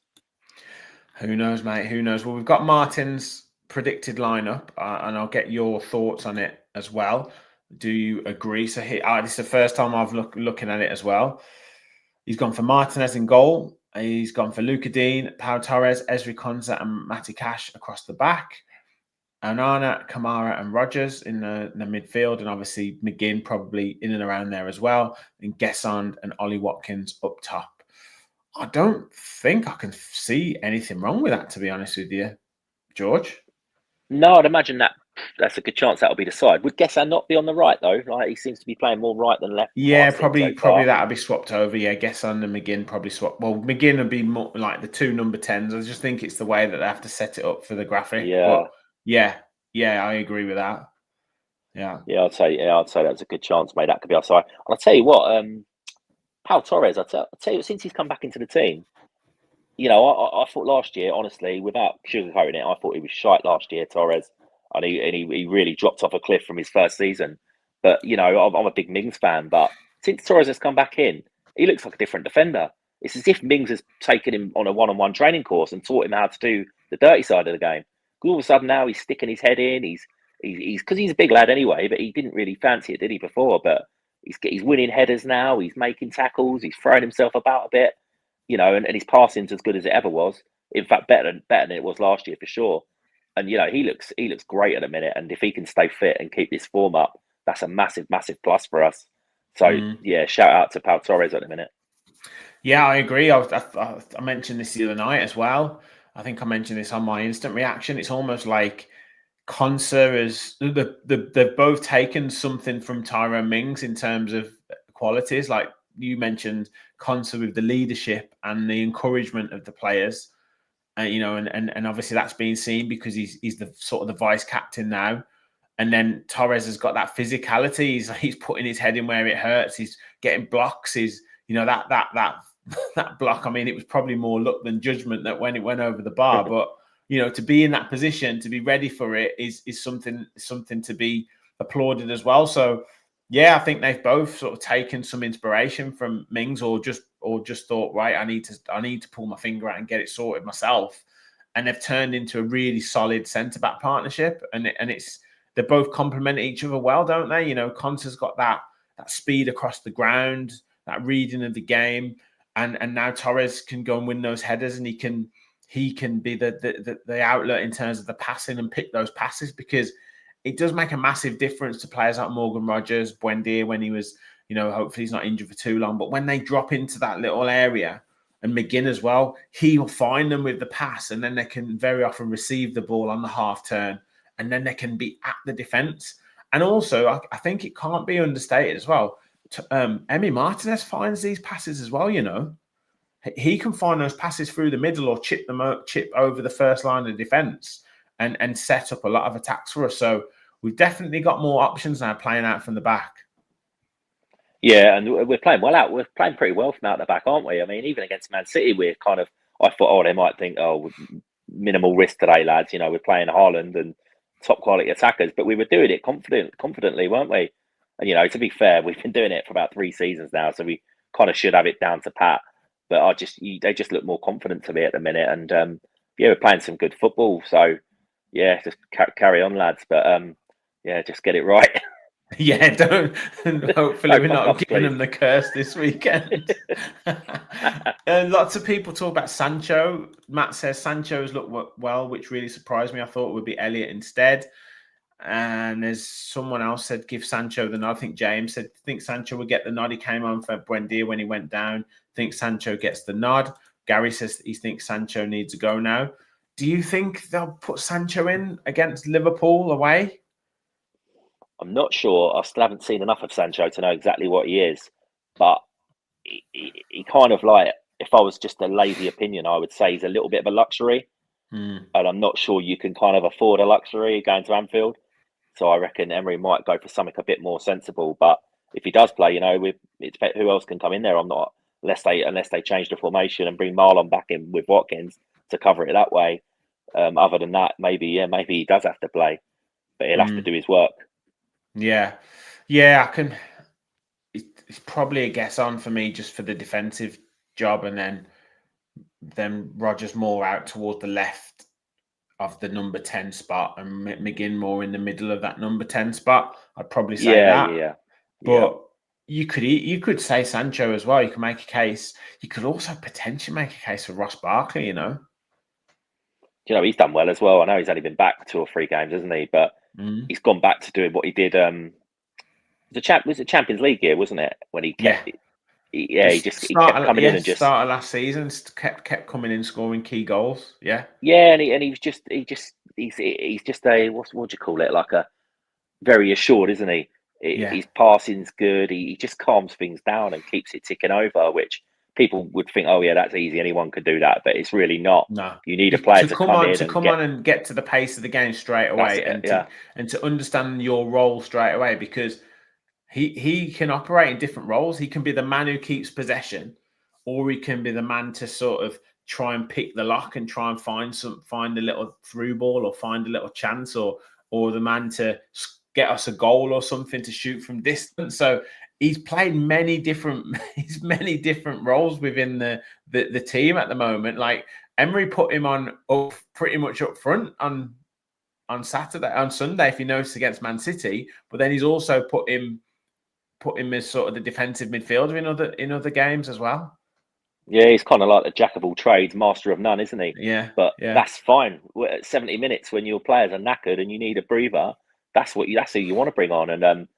Who knows, mate? Who knows? Well, we've got Martin's predicted lineup, and I'll get your thoughts on it as well. Do you agree? So this is the first time I've looking at it as well. He's gone for Martinez in goal. He's gone for Luka Dean, Pau Torres, Ezri Konsa, and Matty Cash across the back. Onana, Kamara, and Rogers in the midfield, and obviously McGinn probably in and around there as well. And Gesson and Ollie Watkins up top. I don't think I can see anything wrong with that, to be honest with you, George. No, I'd imagine that That's a good chance that'll be the side. Would Gessan not be on the right though? Like, he seems to be playing more right than left. From what Yeah, I've seen so probably far. that'll be swapped over. Yeah, Gesson and McGinn probably swap. Well, McGinn would be more like the two number 10s. I just think it's the way that they have to set it up for the graphic. But Yeah, yeah, I agree with that. Yeah. I'd say that's a good chance. Mate, that could be our side. And I'll tell you what, Pau Torres. I'll tell you, since he's come back into the team, I thought last year, honestly, without sugarcoating it, I thought he was shite last year, Torres, and he really dropped off a cliff from his first season. But I'm a big Mings fan, but since Torres has come back in, he looks like a different defender. It's as if Mings has taken him on a one-on-one training course and taught him how to do the dirty side of the game. All of a sudden now he's sticking his head in. He's because he's a big lad anyway, but he didn't really fancy it, did he, before? But he's winning headers now. He's making tackles. He's throwing himself about a bit, and his passing's as good as it ever was. In fact, better than it was last year for sure. And he looks great at the minute. And if he can stay fit and keep this form up, that's a massive, massive plus for us. So yeah, shout out to Pau Torres at the minute. Yeah, I agree. I mentioned this the other night as well. I think I mentioned this on my instant reaction. It's almost like Konsa is they've both taken something from Tyrone Mings in terms of qualities. Like you mentioned, Konsa with the leadership and the encouragement of the players, and obviously that's being seen because he's the sort of the vice captain now. And then Torres has got that physicality. He's putting his head in where it hurts. He's getting blocks. He's that block. I mean, it was probably more luck than judgment that when it went over the bar. But to be in that position, to be ready for it is something to be applauded as well. So yeah, I think they've both sort of taken some inspiration from Mings, or just thought, right, I need to pull my finger out and get it sorted myself. And they've turned into a really solid centre back partnership, and they both complement each other well, don't they? Konsa's got that speed across the ground, that reading of the game, and now Torres can go and win those headers, and he can be the outlet in terms of the passing and pick those passes, because it does make a massive difference to players like Morgan Rogers, Buendia, when he was, hopefully he's not injured for too long, but when they drop into that little area, and McGinn as well, he will find them with the pass, and then they can very often receive the ball on the half turn, and then they can be at the defence. And also, I think it can't be understated as well. Emi Martinez finds these passes as well, He can find those passes through the middle or chip over the first line of defence and set up a lot of attacks for us. So we've definitely got more options now playing out from the back. Yeah, and we're playing well out. We're playing pretty well from out the back, aren't we? I mean, even against Man City, we're kind of. I thought, they might think, minimal risk today, lads. We're playing Haaland and top quality attackers, but we were doing it confidently, weren't we? And to be fair, we've been doing it for about 3 seasons now, so we kind of should have it down to pat. But they just look more confident to me at the minute, and we're playing some good football. So yeah, just carry on, lads. But just get it right. Yeah, don't. Hopefully, we're not giving please. them the curse this weekend. And lots of people talk about Sancho. Matt says Sancho has looked well, which really surprised me. I thought it would be Elliott instead. And there's someone else said give Sancho the nod. I think James said think Sancho would get the nod. He came on for Buendia when he went down. Think Sancho gets the nod. Gary says he thinks Sancho needs to go now. Do you think they'll put Sancho in against Liverpool away? I'm not sure. I still haven't seen enough of Sancho to know exactly what he is. But he kind of like, if I was just a lazy opinion, I would say he's a little bit of a luxury. And I'm not sure you can kind of afford a luxury going to Anfield. So I reckon Emery might go for something a bit more sensible. But if he does play, who else can come in there? I'm not, unless they change the formation and bring Marlon back in with Watkins to cover it that way. Other than that, maybe he does have to play, but he'll have to do his work. Yeah, I can. It's probably a guess on for me just for the defensive job, and then Rogers more out towards the left of the number 10 spot, and McGinn more in the middle of that number 10 spot. I'd probably say that. Yeah. But you could say Sancho as well. You can make a case. You could also potentially make a case for Ross Barkley. He's done well as well. I know he's only been back 2 or 3 games, hasn't he? But he's gone back to doing what he did. Was it Champions League year, wasn't it? When he kept, he kept coming in and just started last season. Kept coming in, scoring key goals. Yeah, and he was just he's just a what do you call it? Like a very assured, isn't he? Yeah. His passing's good. He just calms things down and keeps it ticking over, which people would think, oh yeah, that's easy. Anyone could do that, but it's really not. No, You need a player to come in to come on and get to the pace of the game straight away, and to understand your role straight away, because he can operate in different roles. He can be the man who keeps possession, or he can be the man to sort of try and pick the lock and try and find a little through ball or find a little chance, or the man to get us a goal or something to shoot from distance. So he's played many different roles within the team at the moment. Like Emery put him on up pretty much up front on Sunday, if you notice, against Man City, but then he's also put him as sort of the defensive midfielder in other games as well. Yeah, he's kind of like the jack of all trades, master of none, isn't he? Yeah, but that's fine. At 70 minutes, when your players are knackered and you need a breather, that's who you want to bring on. And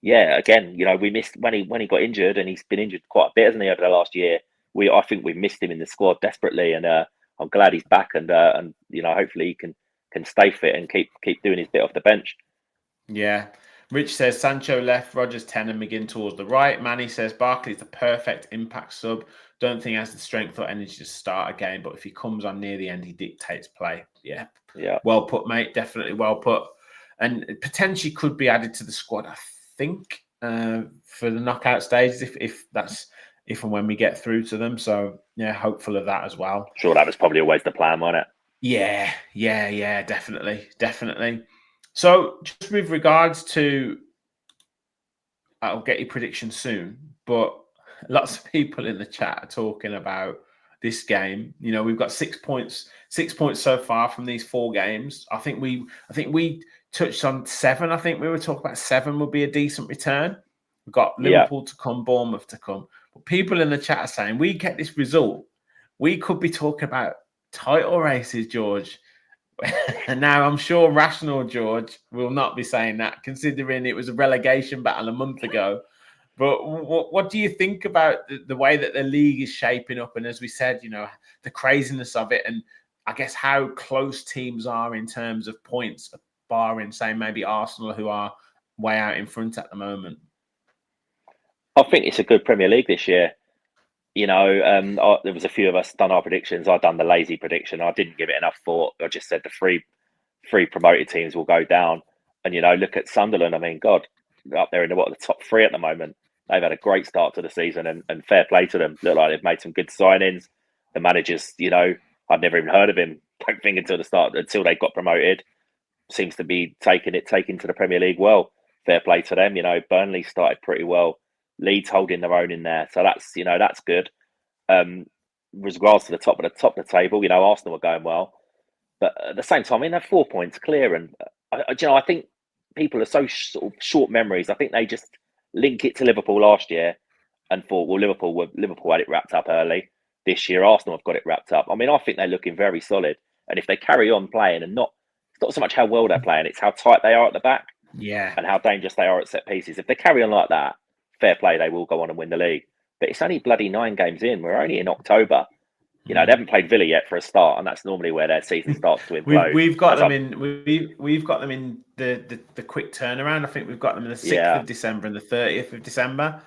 again, we missed when he got injured, and he's been injured quite a bit, hasn't he, over the last year? I think we missed him in the squad desperately, and I'm glad he's back, and hopefully he can stay fit and keep doing his bit off the bench. Yeah. Rich says Sancho left, Rodgers 10 and McGinn towards the right. Manny says Barkley's the perfect impact sub. Don't think he has the strength or energy to start a game, but if he comes on near the end, he dictates play. Yeah. Well put, mate. Definitely well put. And potentially could be added to the squad, I think, for the knockout stages, if and when we get through to them. So, yeah, hopeful of that as well. Sure, that was probably always the plan, wasn't it? Yeah, definitely. So, just with regards to, I'll get your prediction soon, but lots of people in the chat are talking about this game. We've got 6 points so far from these 4 games. I think we touched on 7. I think we were talking about 7 would be a decent return. We've got Liverpool to come, Bournemouth to come. But people in the chat are saying, we get this result, we could be talking about title races, George. And now I'm sure rational George will not be saying that, considering it was a relegation battle a month ago. But what do you think about the way that the league is shaping up? And as we said, the craziness of it, and I guess how close teams are in terms of points, barring, say, maybe Arsenal, who are way out in front at the moment. I think it's a good Premier League this year. There was a few of us done our predictions. I've done the lazy prediction. I didn't give it enough thought. I just said the three promoted teams will go down. And, look at Sunderland. I mean, God, they're up there in the top 3 at the moment. They've had a great start to the season, and fair play to them. Look like they've made some good signings. The managers, I'd never even heard of him. Don't think until they got promoted. Seems to be taking to the Premier League well. Fair play to them. Burnley started pretty well. Leeds holding their own in there, so that's good. With regards to the top of the table, Arsenal are going well, but at the same time, they're 4 points clear, and I think people are so sort of short memories. I think they just link it to Liverpool last year and thought, well, Liverpool had it wrapped up early. This year, Arsenal have got it wrapped up. I mean, I think they're looking very solid, and if they carry on playing, and it's not so much how well they're playing, it's how tight they are at the back, and how dangerous they are at set pieces. If they carry on like that, fair play, they will go on and win the league. But it's only bloody 9 games in. We're only in October. They haven't played Villa yet for a start, and that's normally where their season starts to implode. We've got them in the quick turnaround. I think we've got them in the 6th of December and the 30th of December.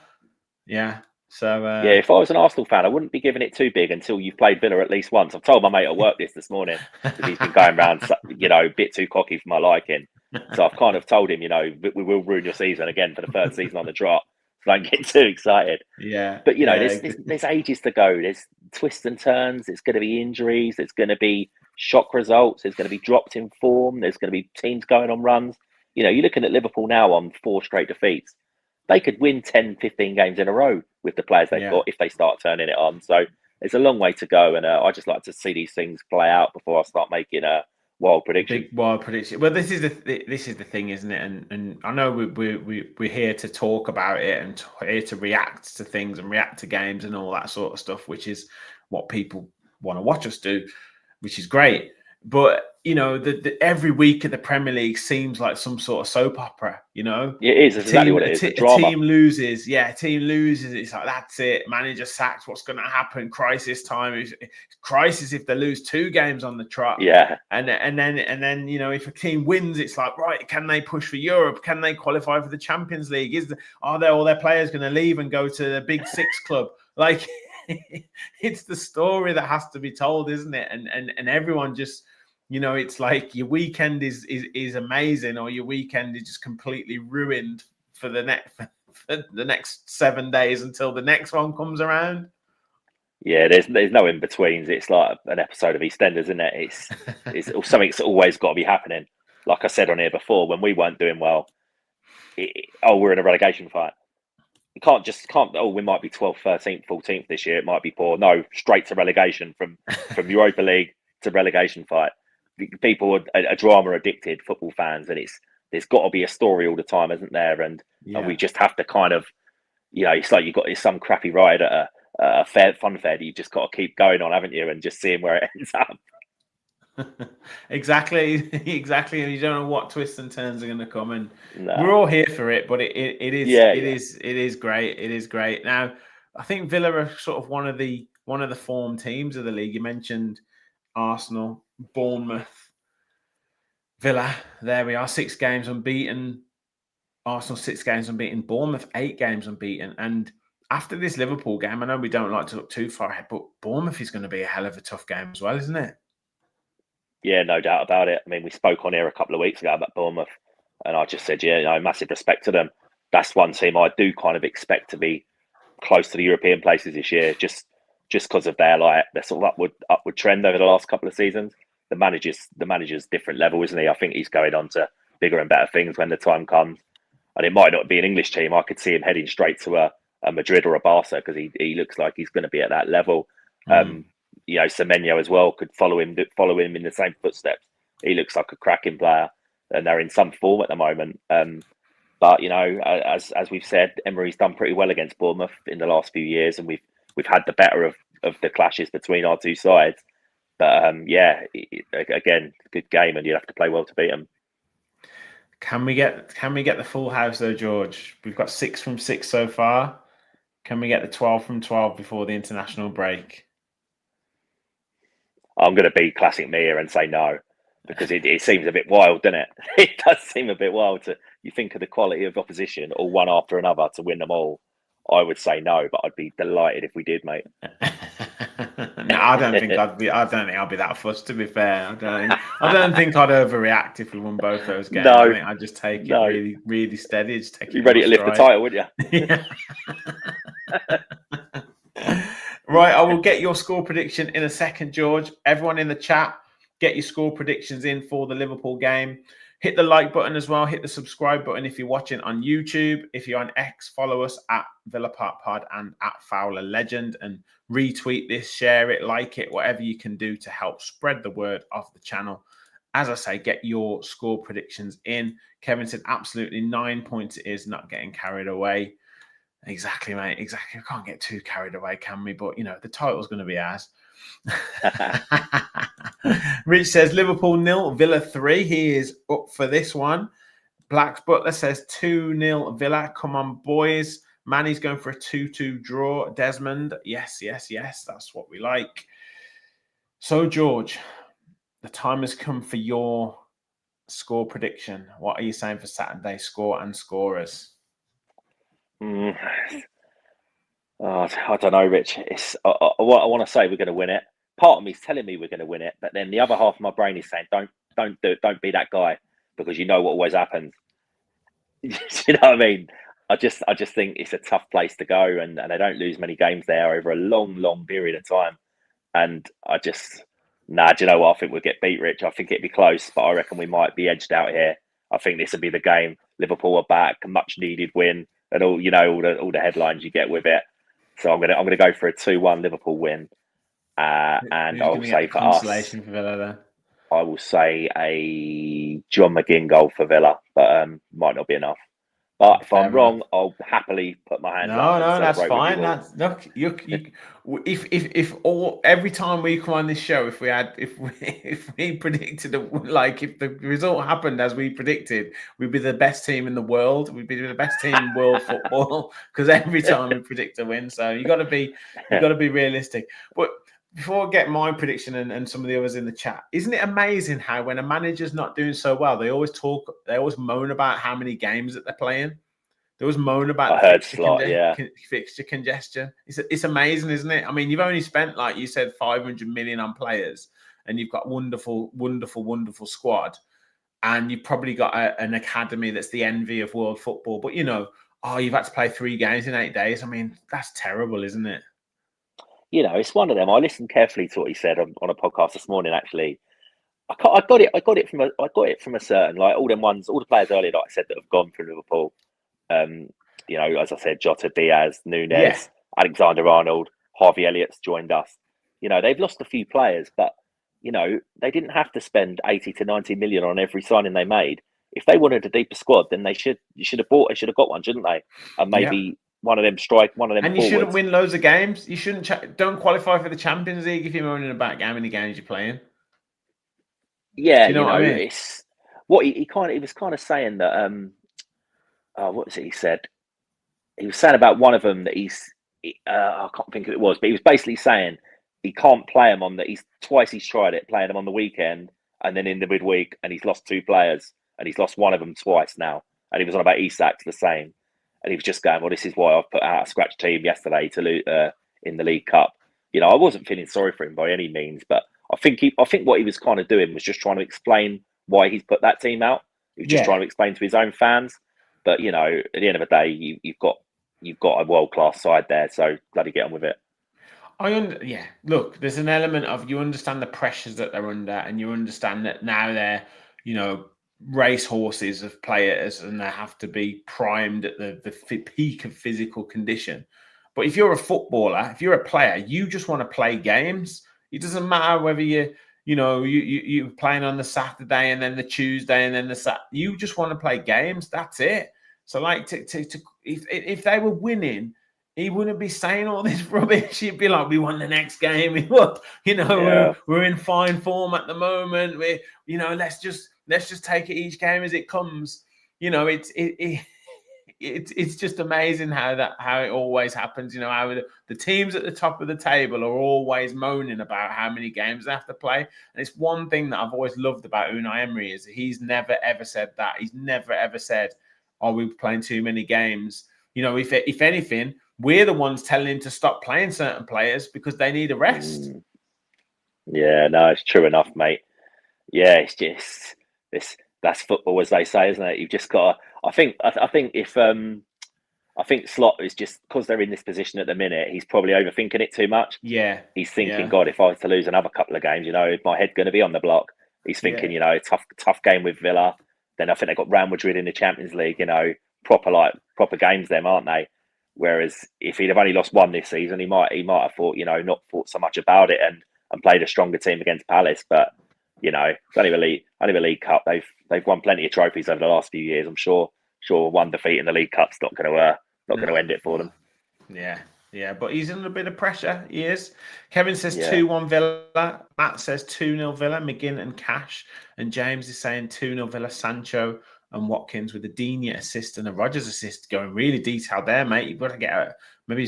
Yeah. So if I was an Arsenal fan, I wouldn't be giving it too big until you've played Villa at least once. I've told my mate at work this morning because he's been going around, a bit too cocky for my liking. So I've kind of told him, we will ruin your season again for the 3rd season on the trot. Don't get too excited. Yeah. But there's ages to go. There's twists and turns. There's going to be injuries. There's going to be shock results. There's going to be drops in form. There's going to be teams going on runs. You're looking at Liverpool now on 4 straight defeats. They could win 10, 15 games in a row with the players they've got if they start turning it on. So there's a long way to go, and I just like to see these things play out before I start making a wild prediction. Big wild prediction. Well, this is the thing, isn't it? And I know we're here to talk about it and here to react to things and react to games and all that sort of stuff, which is what people want to watch us do, which is great. but you know, every week of the Premier League seems like some sort of soap opera. You know, It is exactly what it is. A Drama. team loses. Yeah, a team loses. It's like, that's it. Manager sacked. What's going to happen? Crisis time. Crisis if they lose 2 games on the trot. Yeah. And then you know, if a team wins, it's like, right, can they push for Europe? Can they qualify for the Champions League? Are all their players going to leave and go to the Big Six club? Like, it's the story that has to be told, isn't it? And everyone just, you know, it's like your weekend is amazing, or your weekend is just completely ruined for the next 7 days until the next one comes around. Yeah, there's no in betweens. It's like an episode of EastEnders, isn't it? It's something's always got to be happening. Like I said on here before, when we weren't doing well, we're in a relegation fight. You can't. We might be 12th, 13th, 14th this year. It might be poor. No, straight to relegation from Europa League to relegation fight. People are drama addicted, football fans, and there's got to be a story all the time, isn't there? And we just have to kind of, you know, it's like it's some crappy ride at a fun fair that you just got to keep going on, haven't you? And just seeing where it ends up. Exactly. And you don't know what twists and turns are going to come, and we're all here for it. But it is great. It is great. Now, I think Villa are sort of one of the form teams of the league. You mentioned Arsenal, Bournemouth, Villa. There we are, 6 games unbeaten. Arsenal 6 games unbeaten. Bournemouth 8 games unbeaten. And after this Liverpool game, I know we don't like to look too far ahead, but Bournemouth is going to be a hell of a tough game as well, isn't it? Yeah, no doubt about it. I mean, we spoke on here a couple of weeks ago about Bournemouth, and I just said, yeah, you know, massive respect to them. That's one team I do kind of expect to be close to the European places this year, just because of their sort of upward trend over the last couple of seasons. The manager's different level, isn't he? I think he's going on to bigger and better things when the time comes. And it might not be an English team. I could see him heading straight to a Madrid or a Barca, because he looks like he's going to be at that level. You know, Semenyo as well could follow him in the same footsteps. He looks like a cracking player, and they're in some form at the moment. But you know, as we've said, Emery's done pretty well against Bournemouth in the last few years, and we've had the better of the clashes between our two sides. But again, good game, and you'd have to play well to beat them. Can we get the full house though, George? We've got 6 from 6 so far. Can we get the 12 from 12 before the international break? I'm going to be classic me here and say no, because it seems a bit wild, doesn't it? It does seem a bit wild. You think of the quality of opposition, all one after another, to win them all. I would say no, but I'd be delighted if we did, mate. No, I don't think I'd be that fussed. To be fair, I don't think I'd overreact if we won both those games. No, I think I'd just take it really, really steady. Just take it. You ready to lift the title, wouldn't you? Yeah. Right, I will get your score prediction in a second, George. Everyone in the chat, get your score predictions in for the Liverpool game. Hit the like button as well. Hit the subscribe button if you're watching on YouTube. If you're on X, follow us at Villa Park Pod and at Fowler Legend, and retweet this, share it, like it, whatever you can do to help spread the word of the channel. As I say, get your score predictions in. Kevin said absolutely 9 points it is, not getting carried away. Exactly, mate. Exactly. We can't get too carried away, can we? But, you know, the title's going to be ours. Rich says Liverpool 0, Villa 3. He is up for this one. Blacks Butler says 2-0 Villa. Come on, boys. Manny's going for a 2-2 draw. Desmond, yes. That's what we like. So, George, the time has come for your score prediction. What are you saying for Saturday score and scorers? I don't know, Rich. I want to say we're going to win it. Part of me is telling me we're going to win it, but then the other half of my brain is saying, don't do it. Don't be that guy, because you know what always happens. You know what I mean? I just think it's a tough place to go, and they don't lose many games there over a long period of time. And do you know what? I think we'll get beat, Rich. I think it'd be close, but I reckon we might be edged out here. I think this will be the game. Liverpool are back, a much needed win, and all the headlines you get with it. So I'm gonna go for a 2-1 Liverpool win, and I'll say for us, for Villa there. I will say a John McGinn goal for Villa, but might not be enough. But if Fair I'm enough. wrong, I'll happily put my hands up No, and no, that's celebrate with you fine. all. That's look, you if all every time we come on this show, if we predicted like if the result happened as we predicted, we'd be the best team in the world. We'd be the best team in world football because every time we predict a win. So you got to be realistic. But before I get my prediction and some of the others in the chat, isn't it amazing how when a manager's not doing so well, they always moan about how many games that they're playing. There was moan about I the heard slot, yeah. fixture congestion. It's amazing, isn't it? I mean, you've only spent, like you said, 500 million on players, and you've got wonderful, wonderful, wonderful squad, and you've probably got an academy that's the envy of world football. But you've had to play 3 games in 8 days. I mean, that's terrible, isn't it? It's one of them. I listened carefully to what he said on a podcast this morning. Actually, I got it from a certain, like, all the players earlier that I said that have gone from Liverpool. As I said, Jota, Diaz, Yeah, Nunez, Alexander-Arnold, Harvey Elliott's joined us. They've lost a few players, but they didn't have to spend 80 to 90 million on every signing they made. If they wanted a deeper squad, then you should have got one, shouldn't they? And maybe yeah. one of them And you forwards. shouldn't win loads of games. You shouldn't don't qualify for the Champions League if you're moaning about how many games you're playing. Yeah, Do you know what I mean? it's what he was kind of saying that. What was it he said? He was saying about one of them that I can't think who it was, but he was basically saying he can't play him on that. He's tried it, playing him on the weekend and then in the midweek, and he's lost 2 players and he's lost one of them twice now. And he was on about Isak's the same, and he was just going, "Well, this is why I've put out a scratch team yesterday to in the League Cup." I wasn't feeling sorry for him by any means, but I think what he was kind of doing was just trying to explain why he's put that team out. He was just trying to explain to his own fans. But at the end of the day, you've got a world class side there, so bloody get on with it. Look, there's an element of you understand the pressures that they're under, and you understand that now they're, race horses of players, and they have to be primed at the peak of physical condition. But if you're a footballer, if you're a player, you just want to play games. It doesn't matter whether you're playing on the Saturday and then the Tuesday and then the Saturday. You just want to play games. That's it. So, like, if they were winning, he wouldn't be saying all this rubbish. He'd be like, "We won the next game. We're in fine form at the moment. Let's just take it each game as it comes." It's just amazing how it always happens. How the teams at the top of the table are always moaning about how many games they have to play. And it's one thing that I've always loved about Unai Emery is he's never ever said that. He's never ever said, "Oh, we're playing too many games." If anything, we're the ones telling him to stop playing certain players because they need a rest. Yeah, no, it's true enough, mate. Yeah, it's just that's football, as they say, isn't it? You've just got. I think if I think Slot is just because they're in this position at the minute. He's probably overthinking it too much. Yeah, he's thinking, God, if I was to lose another couple of games, is my head going to be on the block? He's thinking, tough game with Villa. Then I think they got Real Madrid in the Champions League. Proper games, them, aren't they? Whereas if he'd have only lost one this season, he might have thought, not thought so much about it and played a stronger team against Palace. But it's only the League Cup. They've won plenty of trophies over the last few years. I'm sure one defeat in the League Cup's not going to end it for them. Yeah, but he's under a bit of pressure. He is. Kevin says 2-1 Villa. Matt says 2-0 Villa. McGinn and Cash. And James is saying 2-0 Villa. Sancho and Watkins with a Digne assist and a Rodgers assist, going really detailed there, mate. You've got to get maybe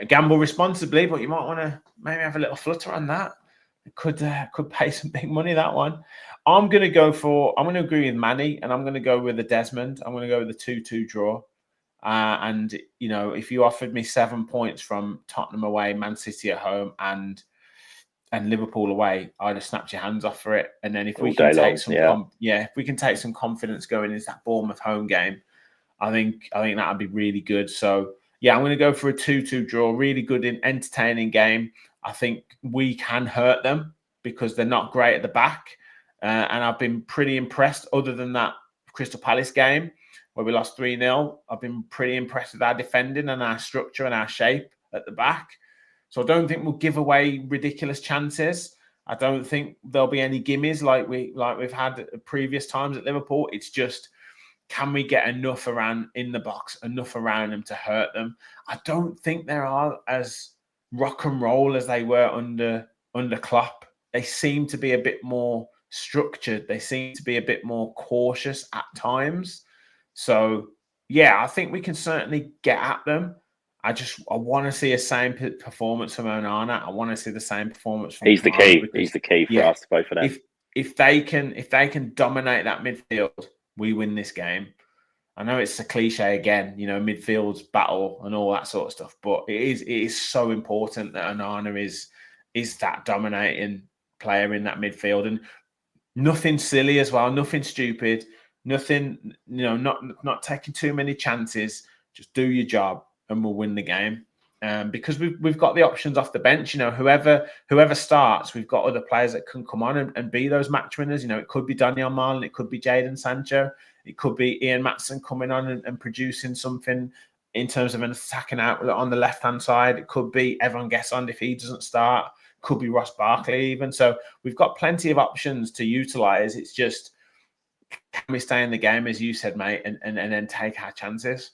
gamble responsibly, but you might want to maybe have a little flutter on that. It could pay some big money, that one. I'm going to agree with Manny, and I'm going to go with the Desmond. I'm going to go with the 2-2 draw. And if you offered me 7 points from Tottenham away, Man City at home, and Liverpool away, I'd have snapped your hands off for it. And then if we can take some confidence going into that Bournemouth home game, I think that would be really good. So I'm going to go for a 2-2 draw. Really good and entertaining game. I think we can hurt them because they're not great at the back, and I've been pretty impressed. Other than that Crystal Palace game where we lost 3-0, I've been pretty impressed with our defending and our structure and our shape at the back. So I don't think we'll give away ridiculous chances. I don't think there'll be any gimmies like we've had at previous times at Liverpool. It's just, can we get enough around in the box, enough around them to hurt them? I don't think they are as rock and roll as they were under Klopp. They seem to be a bit more structured. They seem to be a bit more cautious at times. So, yeah, I think we can certainly get at them. I want to see a same performance from Onana. I want to see the same performance from He's the Kamara, key. because, He's the key for us, both of them. If they can dominate that midfield, we win this game. I know it's a cliche again, midfield's battle and all that sort of stuff, but it is so important that Onana is that dominating player in that midfield, and nothing silly as well, nothing stupid, nothing, not taking too many chances. Just do your job and we'll win the game. Because we've got the options off the bench. Whoever starts, we've got other players that can come on and be those match winners. It could be Daniel Marlin, it could be Jadon Sancho, it could be Ian Maatson coming on and producing something in terms of an attacking outlet on the left-hand side. It could be Evan Gesson if he doesn't start. Could be Ross Barkley even. So we've got plenty of options to utilise. It's just, can we stay in the game, as you said, mate, and then take our chances?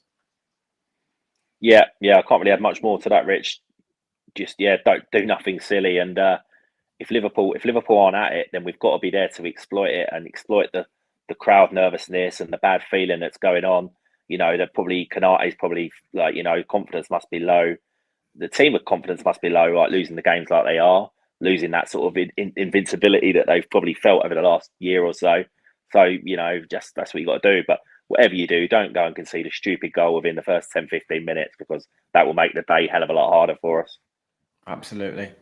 Yeah, I can't really add much more to that, Rich. Just don't do nothing silly. And if Liverpool aren't at it, then we've got to be there to exploit it and exploit the crowd nervousness and the bad feeling that's going on. They're probably, Konate's probably like, confidence must be low. The team of confidence must be low, like losing the games like they are, losing that sort of invincibility that they've probably felt over the last year or so. So, just that's what you got to do. But whatever you do, don't go and concede a stupid goal within the first 10, 15 minutes, because that will make the day a hell of a lot harder for us. Absolutely.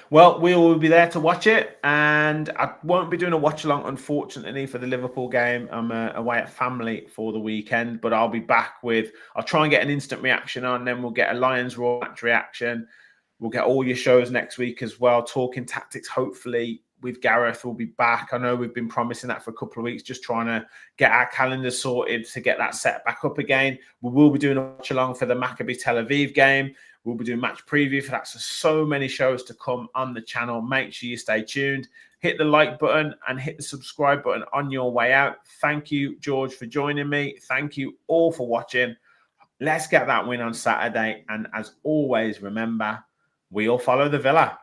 Well, we will be there to watch it, and I won't be doing a watch along, unfortunately, for the Liverpool game. I'm away at family for the weekend, but I'll be back I'll try and get an instant reaction on, then we'll get a Lions Raw match reaction. We'll get all your shows next week as well, talking tactics, hopefully with Gareth. We'll be back. I know we've been promising that for a couple of weeks, just trying to get our calendar sorted to get that set back up again. We will be doing a watch along for the Maccabi Tel Aviv game. We'll be doing match preview for that. So many shows to come on the channel. Make sure you stay tuned. Hit the like button and hit the subscribe button on your way out. Thank you, George, for joining me. Thank you all for watching. Let's get that win on Saturday. And as always, remember, we all follow the Villa.